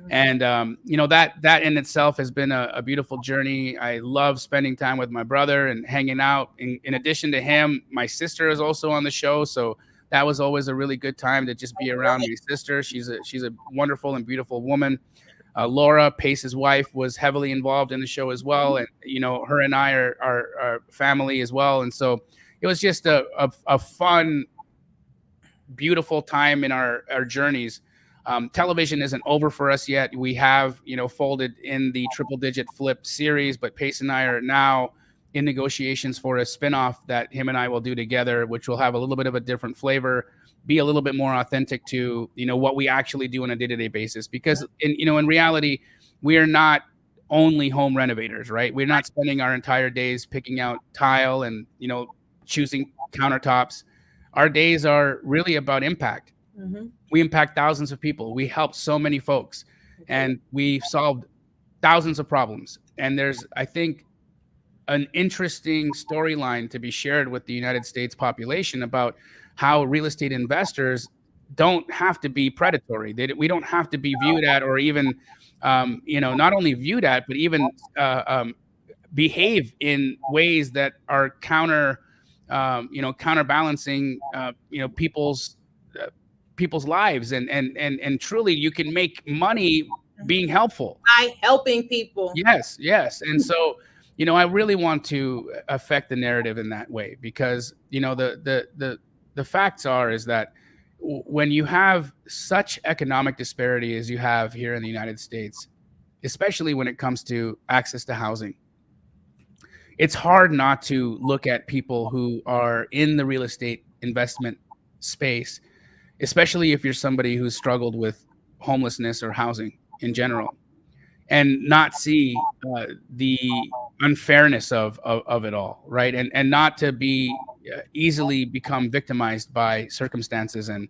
And that in itself has been a beautiful journey. I love spending time with my brother and hanging out. In addition to him, my sister is also on the show, so that was always a really good time to just be around my sister. She's a wonderful and beautiful woman. Laura, Pace's wife, was heavily involved in the show as well, and her and I are family as well. And so it was just a fun, beautiful time in our journeys. Television isn't over for us yet. We have, folded in the Triple Digit Flip series, but Pace and I are now in negotiations for a spinoff that him and I will do together, which will have a little bit of a different flavor, be a little bit more authentic to, what we actually do on a day-to-day basis. Because in reality, we are not only home renovators, right? We're not spending our entire days picking out tile and, choosing countertops. Our days are really about impact. Mm-hmm. We impact thousands of people. We help so many folks, and we've solved thousands of problems. And there's, I think, an interesting storyline to be shared with the United States population about how real estate investors don't have to be predatory. We don't have to be viewed at, or even, not only viewed at, but even behave in ways that are counterbalancing, people's lives, and truly you can make money being helpful by helping people. Yes. And so, I really want to affect the narrative in that way, because, the facts is that when you have such economic disparity as you have here in the United States, especially when it comes to access to housing, it's hard not to look at people who are in the real estate investment space, especially if you're somebody who's struggled with homelessness or housing in general, and not see the unfairness of it all, right? And not to be easily become victimized by circumstances and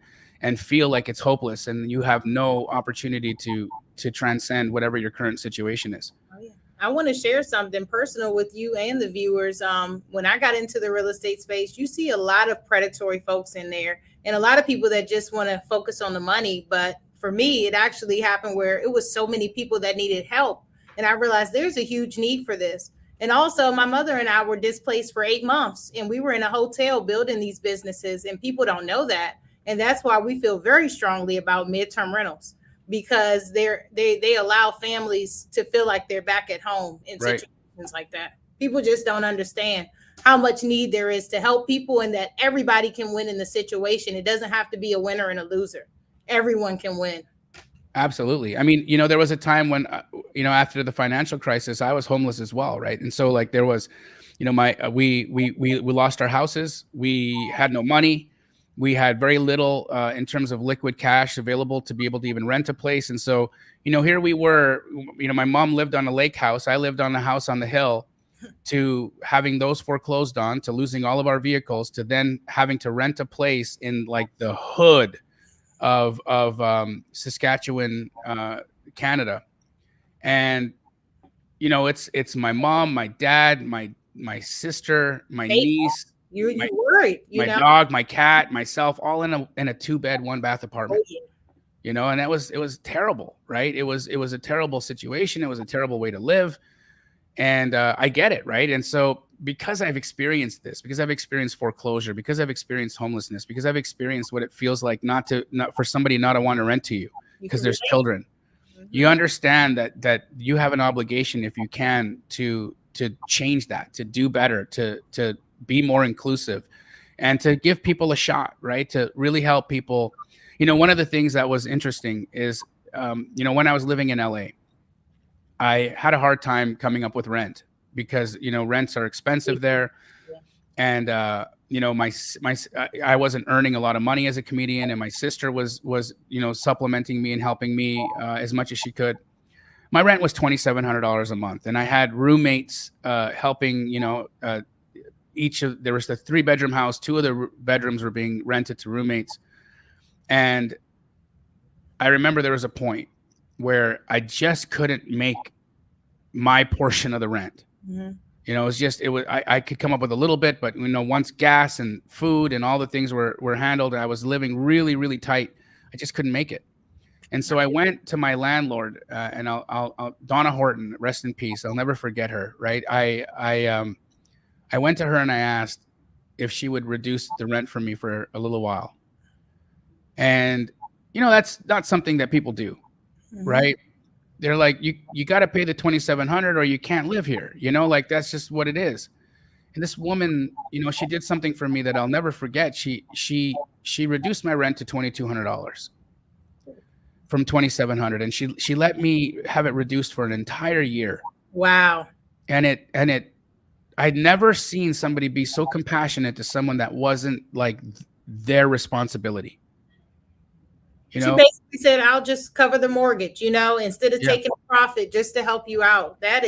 feel like it's hopeless and you have no opportunity to transcend whatever your current situation is. Oh, yeah. I want to share something personal with you and the viewers. When I got into the real estate space, you see a lot of predatory folks in there, and a lot of people that just want to focus on the money. But for me, it actually happened where it was so many people that needed help. And I realized there's a huge need for this. And also, my mother and I were displaced for 8 months, and we were in a hotel building these businesses, and people don't know that. And that's why we feel very strongly about midterm rentals, because they allow families to feel like they're back at home in situations like that. People just don't understand how much need there is to help people, and that everybody can win in the situation. It doesn't have to be a winner and a loser. Everyone can win. Absolutely. I mean, there was a time when, after the financial crisis, I was homeless as well, right? And so, like, there was, we lost our houses. We had no money. We had very little in terms of liquid cash available to be able to even rent a place. And so, here we were, my mom lived on a lake house. I lived on a house on the hill, to having those foreclosed on, to losing all of our vehicles, to then having to rent a place in like the hood of Saskatchewan, Canada. And, it's my mom, my dad, my sister, my niece, you worried, my dog, my cat, myself, all in a 2-bed, 1-bath apartment. Oh, yeah. And it was terrible, right? It was a terrible situation. It was a terrible way to live. And I get it, right? And so, because I've experienced this, because I've experienced foreclosure, because I've experienced homelessness, because I've experienced what it feels like not for somebody not to want to rent to you because there's children, you understand that you have an obligation, if you can, to change that, to do better, to be more inclusive, and to give people a shot, right? To really help people. One of the things that was interesting is, when I was living in LA, I had a hard time coming up with rent, because, rents are expensive there. And, I wasn't earning a lot of money as a comedian, and my sister was, supplementing me and helping me as much as she could. My rent was $2,700 a month, and I had roommates helping, there was the 3-bedroom house. 2 of the bedrooms were being rented to roommates. And I remember there was a point where I just couldn't make my portion of the rent. Mm-hmm. I could come up with a little bit, but once gas and food and all the things were handled, and I was living really, really tight, I just couldn't make it. And so I went to my landlord, and I'll Donna Horton, rest in peace. I'll never forget her. Right. I went to her and I asked if she would reduce the rent for me for a little while. And, that's not something that people do. Mhm. Right. They're like, you got to pay the 2,700 or you can't live here. Like, that's just what it is. And this woman, she did something for me that I'll never forget. She reduced my rent to $2,200 from 2,700, and she let me have it reduced for an entire year. Wow. And I'd never seen somebody be so compassionate to someone that wasn't like their responsibility. She basically said, I'll just cover the mortgage, instead of Yeah. taking a profit just to help you out. That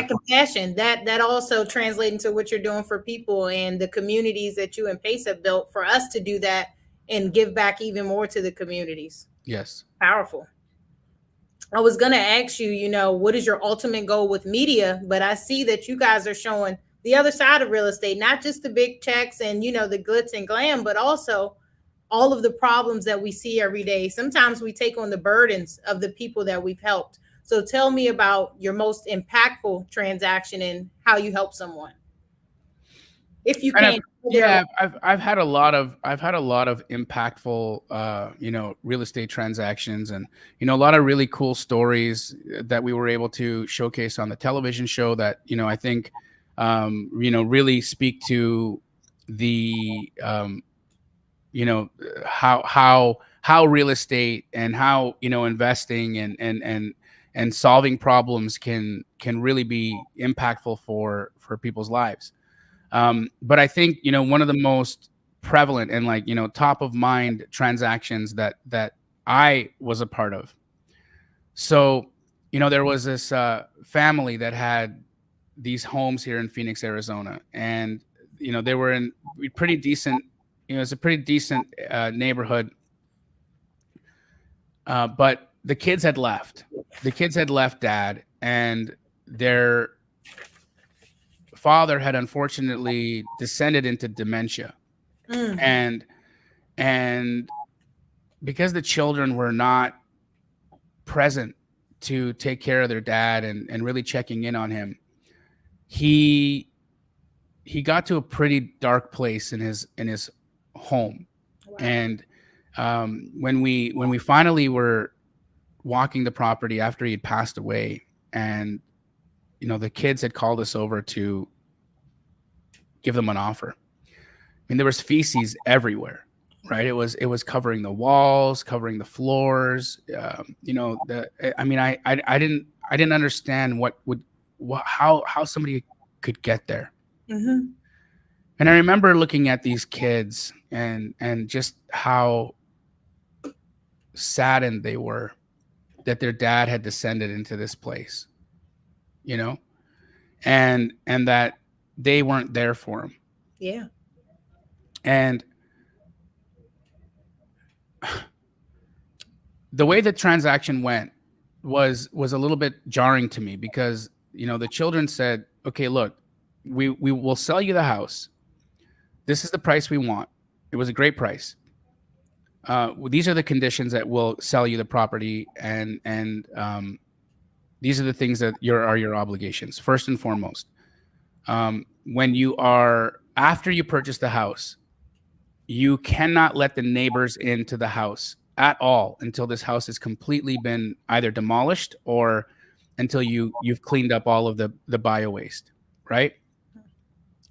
compassion, that also translates into what you're doing for people and the communities that you and Pace have built for us to do that and give back even more to the communities. Yes. Powerful. I was going to ask you, what is your ultimate goal with media? But I see that you guys are showing the other side of real estate, not just the big checks and, the glitz and glam, but also all of the problems that we see every day. Sometimes we take on the burdens of the people that we've helped. So tell me about your most impactful transaction and how you help someone. If you can. Yeah, I've had a lot of impactful real estate transactions, and a lot of really cool stories that we were able to showcase on the television show that I think really speak to the how real estate and how investing and solving problems can really be impactful for people's lives. But I think one of the most prevalent and top of mind transactions that I was a part of. So there was this family that had these homes here in Phoenix, Arizona, and they were in pretty decent. It's a pretty decent neighborhood, but the kids had left. The kids had left dad, and their father had unfortunately descended into dementia. And because the children were not present to take care of their dad and really checking in on him, he got to a pretty dark place in his home. Wow. And when we finally were walking the property after he had passed away, and the kids had called us over to give them an offer. I mean, there was feces everywhere, right? It was covering the walls, covering the floors. I didn't understand how somebody could get there. Mm-hmm. And I remember looking at these kids and just how saddened they were that their dad had descended into this place, and that they weren't there for him. Yeah. And the way the transaction went was a little bit jarring to me because, the children said, okay, look, we will sell you the house. This is the price we want. It was a great price. These are the conditions that will sell you the property, and these are the things that are your obligations. First and foremost, after you purchase the house, you cannot let the neighbors into the house at all until this house has completely been either demolished or until you've cleaned up all of the bio waste, right?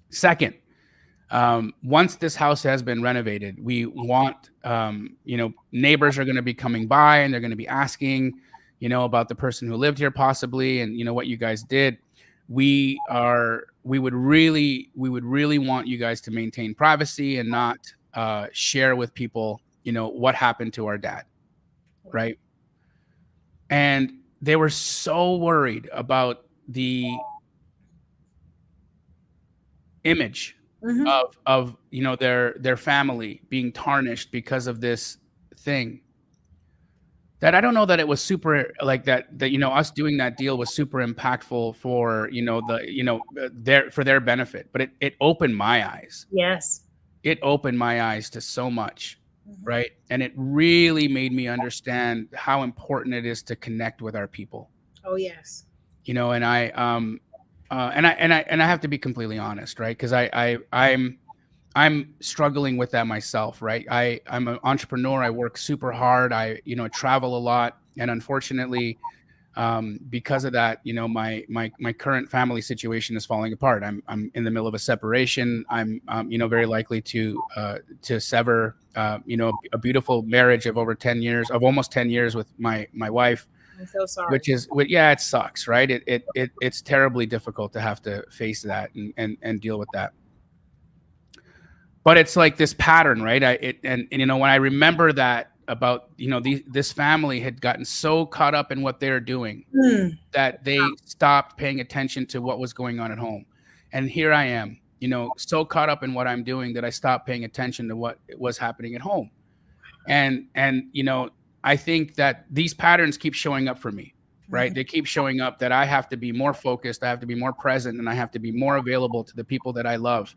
Second, once this house has been renovated, we want, neighbors are going to be coming by and they're going to be asking, about the person who lived here possibly, and, what you guys did. We would really want you guys to maintain privacy and not share with people, what happened to our dad. Right. And they were so worried about the image of their family being tarnished because of this thing, that I don't know that it was super like that us doing that deal was super impactful for their benefit, but it opened my eyes. Yes, it opened my eyes to so much. right? And it really made me understand how important it is to connect with our people. Oh yes. And I have to be completely honest, right? Because I'm struggling with that myself, right? I'm an entrepreneur. I work super hard. I travel a lot, and unfortunately, because of that, my current family situation is falling apart. I'm in the middle of a separation. I'm very likely to sever a beautiful marriage of over 10 years, of almost 10 years with my wife, I'm so sorry. which is, yeah, it sucks, right? It's terribly difficult to have to face that and deal with that. But it's like this pattern, right? And when I remember that about this family had gotten so caught up in what they're doing that they stopped paying attention to what was going on at home. And here I am, so caught up in what I'm doing that I stopped paying attention to what was happening at home. And I think that these patterns keep showing up for me, right? They keep showing up that I have to be more focused, I have to be more present, and I have to be more available to the people that I love,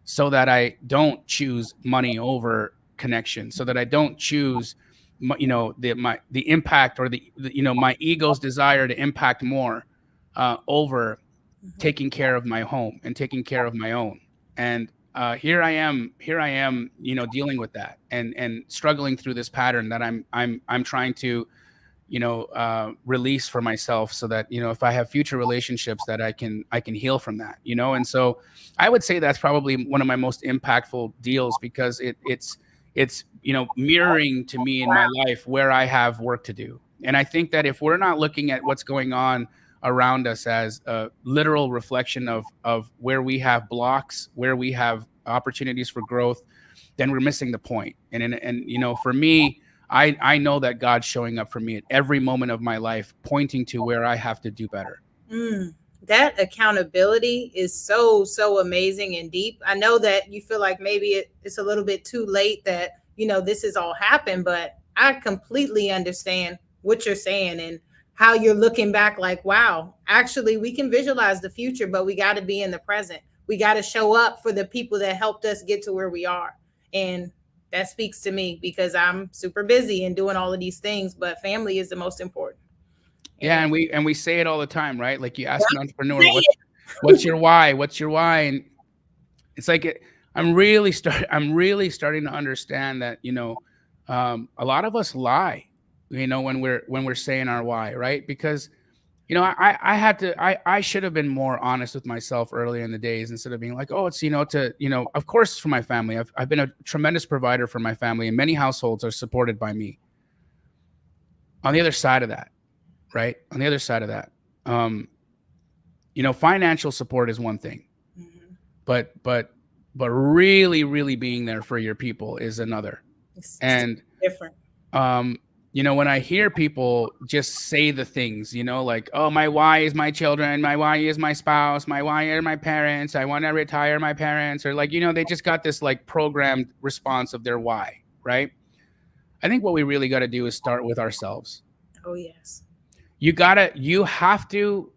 so that I don't choose money over connection, so that I don't choose the impact or the my ego's desire to impact more over taking care of my home and taking care of my own. And here I am, dealing with that and struggling through this pattern that I'm trying to release for myself, so that if I have future relationships, that I can heal from that. And so I would say that's probably one of my most impactful deals, because it's mirroring to me in my life where I have work to do. And I think that if we're not looking at what's going on around us as a literal reflection of where we have blocks, where we have opportunities for growth, then we're missing the point. And for me, I know that God's showing up for me at every moment of my life, pointing to where I have to do better. That accountability is so amazing and deep. I know that you feel like maybe it's a little bit too late that this has all happened, but I completely understand what you're saying and how you're looking back like, wow, actually we can visualize the future, but we got to be in the present. We got to show up for the people that helped us get to where we are. And that speaks to me, because I'm super busy and doing all of these things, but family is the most important. Yeah, and we say it all the time, right? Like, you ask an entrepreneur, what's your why? What's your why? And it's like I'm really starting to understand that a lot of us lie, when we're saying our why, right? Because I should have been more honest with myself earlier in the days, instead of being like, oh, it's of course, for my family. I've been a tremendous provider for my family, and many households are supported by me. On the other side of that, right? On the other side of that, financial support is one thing, but really, really being there for your people is another. It's and different. When I hear people just say the things, like, oh, my why is my children, my why is my spouse, my why are my parents, I want to retire my parents, or like, they just got this like programmed response of their why, right? I think what we really got to do is start with ourselves. Oh, yes. You have to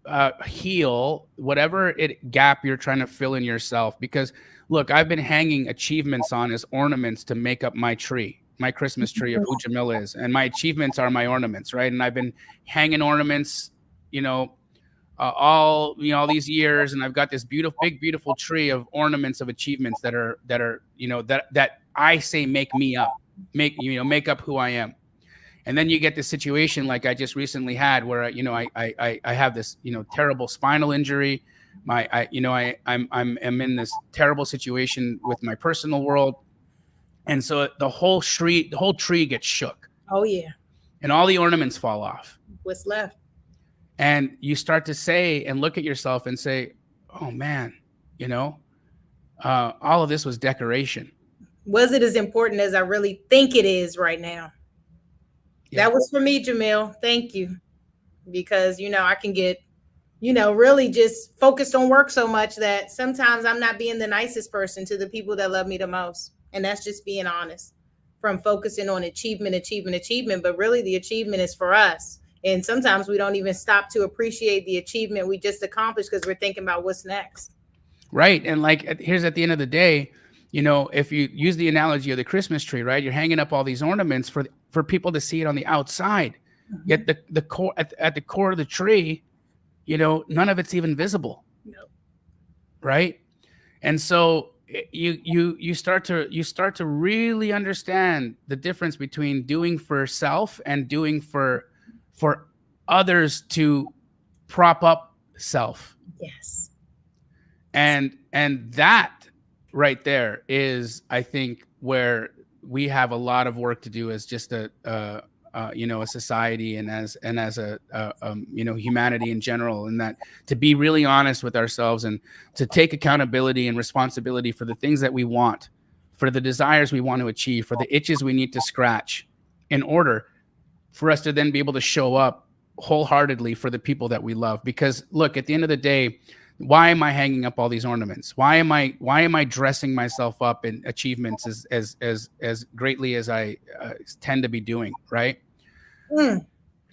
heal whatever gap you're trying to fill in yourself. Because look, I've been hanging achievements on as ornaments to make up my tree, my Christmas tree of who Jamil is. And my achievements are my ornaments, right? And I've been hanging ornaments, all these years. And I've got this beautiful tree of ornaments of achievements that I say make me up, make up who I am. And then you get the situation like I just recently had, where I have this terrible spinal injury. I'm in this terrible situation with my personal world, and so the whole tree gets shook. Oh yeah. And all the ornaments fall off. What's left? And you start to say and look at yourself and say, oh man, all of this was decoration. Was it as important as I really think it is right now? Yeah. That was for me, Jamil. Thank you. Because, I can get, really just focused on work so much that sometimes I'm not being the nicest person to the people that love me the most. And that's just being honest, from focusing on achievement, but really the achievement is for us. And sometimes we don't even stop to appreciate the achievement we just accomplished because we're thinking about what's next. Right. And like, here's at the end of the day, You know, if you use the analogy of the Christmas tree, right? You're hanging up all these ornaments for people to see it on the outside. Yet the core at the core of the tree, you know, none of it's even visible. No. Right? And so you start to really understand the difference between doing for self and doing for others to prop up self. Yes. And that right there is, I think, where we have a lot of work to do as just you know, a society, and as a you know, humanity in general, and that to be really honest with ourselves and to take accountability and responsibility for the things that we want, for the desires we want to achieve, for the itches we need to scratch, in order for us to then be able to show up wholeheartedly for the people that we love. Because look, at the end of the day, why am I hanging up all these ornaments? Why am I dressing myself up in achievements as greatly as I tend to be doing, right? Mm.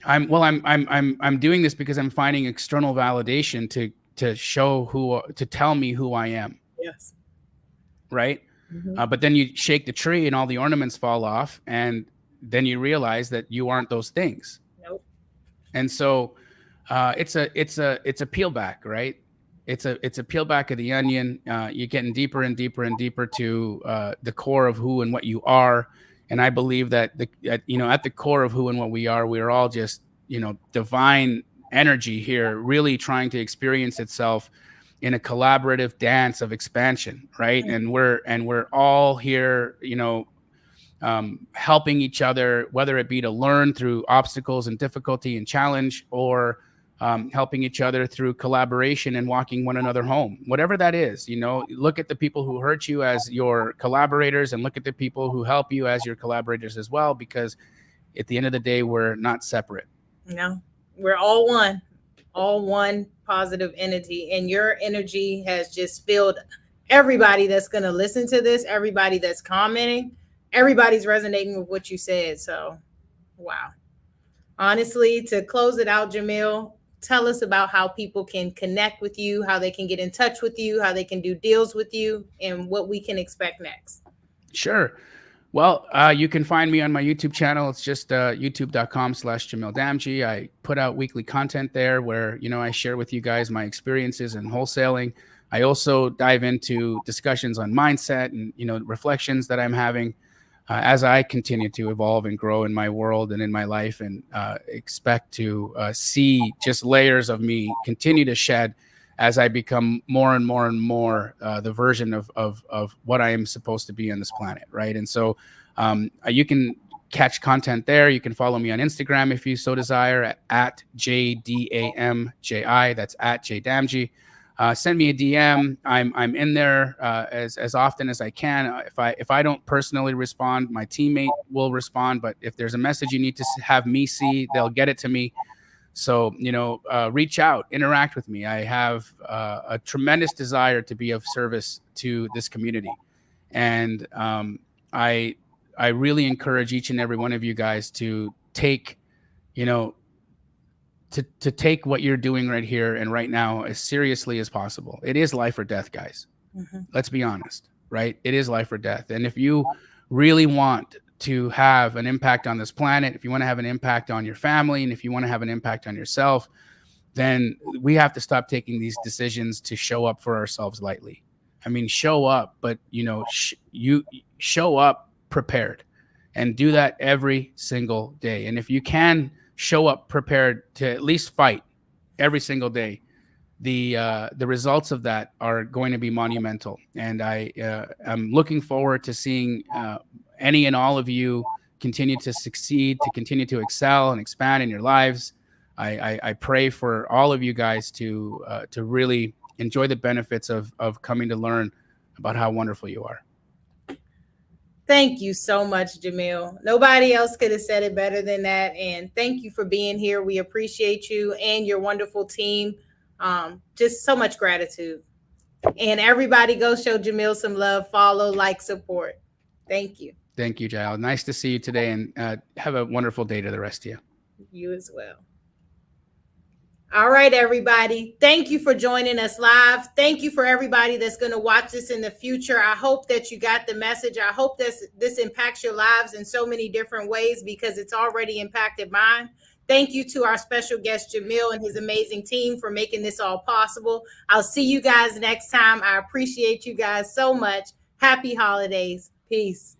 I'm doing this because I'm finding external validation to show to tell me who I am. Yes. Right. But then you shake the tree and all the ornaments fall off, and then you realize that you aren't those things. Nope. And so it's a peel back, right? It's a peel back of the onion. You're getting deeper and deeper and deeper to the core of who and what you are. And I believe that you know, at the core of who and what we are, we're all just, you know, divine energy here, really trying to experience itself in a collaborative dance of expansion, right? And we're all here, you know, helping each other, whether it be to learn through obstacles and difficulty and challenge, or helping each other through collaboration and walking one another home, whatever that is. You know, look at the people who hurt you as your collaborators, and look at the people who help you as your collaborators as well, because at the end of the day, we're not separate. No, we're all one positive entity, and your energy has just filled everybody that's going to listen to this, everybody that's commenting, everybody's resonating with what you said. So, wow. Honestly, to close it out, Jamil, tell us about how people can connect with you, how they can get in touch with you, how they can do deals with you, and what we can expect next. Sure. Well, you can find me on my YouTube channel. It's just youtube.com/Jamil Damji. I put out weekly content there where, you know, I share with you guys my experiences in wholesaling. I also dive into discussions on mindset and, you know, reflections that I'm having as I continue to evolve and grow in my world and in my life, and expect to see just layers of me continue to shed as I become more and more and more the version of what I am supposed to be on this planet, right? And so you can catch content there. You can follow me on Instagram if you so desire at JDAMJI. That's at JDamji. Send me a DM. I'm in there as often as I can. If I don't personally respond, my teammate will respond. But if there's a message you need to have me see, they'll get it to me. So, you know, reach out, interact with me. I have a tremendous desire to be of service to this community. And I really encourage each and every one of you guys to take, you know, to take what you're doing right here and right now as seriously as possible. It is life or death, guys. Let's be honest, right? It is life or death. And if you really want to have an impact on this planet, if you want to have an impact on your family, and if you want to have an impact on yourself, then we have to stop taking these decisions to show up for ourselves lightly. I mean, show up, but, you know, you show up prepared, and do that every single day. And if you can show up prepared to at least fight every single day, the results of that are going to be monumental. And I'm looking forward to seeing any and all of you continue to succeed, to continue to excel and expand in your lives. I pray for all of you guys to really enjoy the benefits of coming to learn about how wonderful you are. Thank you so much, Jamil. Nobody else could have said it better than that. And thank you for being here. We appreciate you and your wonderful team. Just so much gratitude. And everybody go show Jamil some love, follow, like, support. Thank you. Thank you, Jael. Nice to see you today, and have a wonderful day to the rest of you. You as well. All right, everybody. Thank you for joining us live. Thank you for everybody that's going to watch this in the future. I hope that you got the message. I hope this impacts your lives in so many different ways because it's already impacted mine. Thank you to our special guest, Jamil, and his amazing team for making this all possible. I'll see you guys next time. I appreciate you guys so much. Happy holidays. Peace.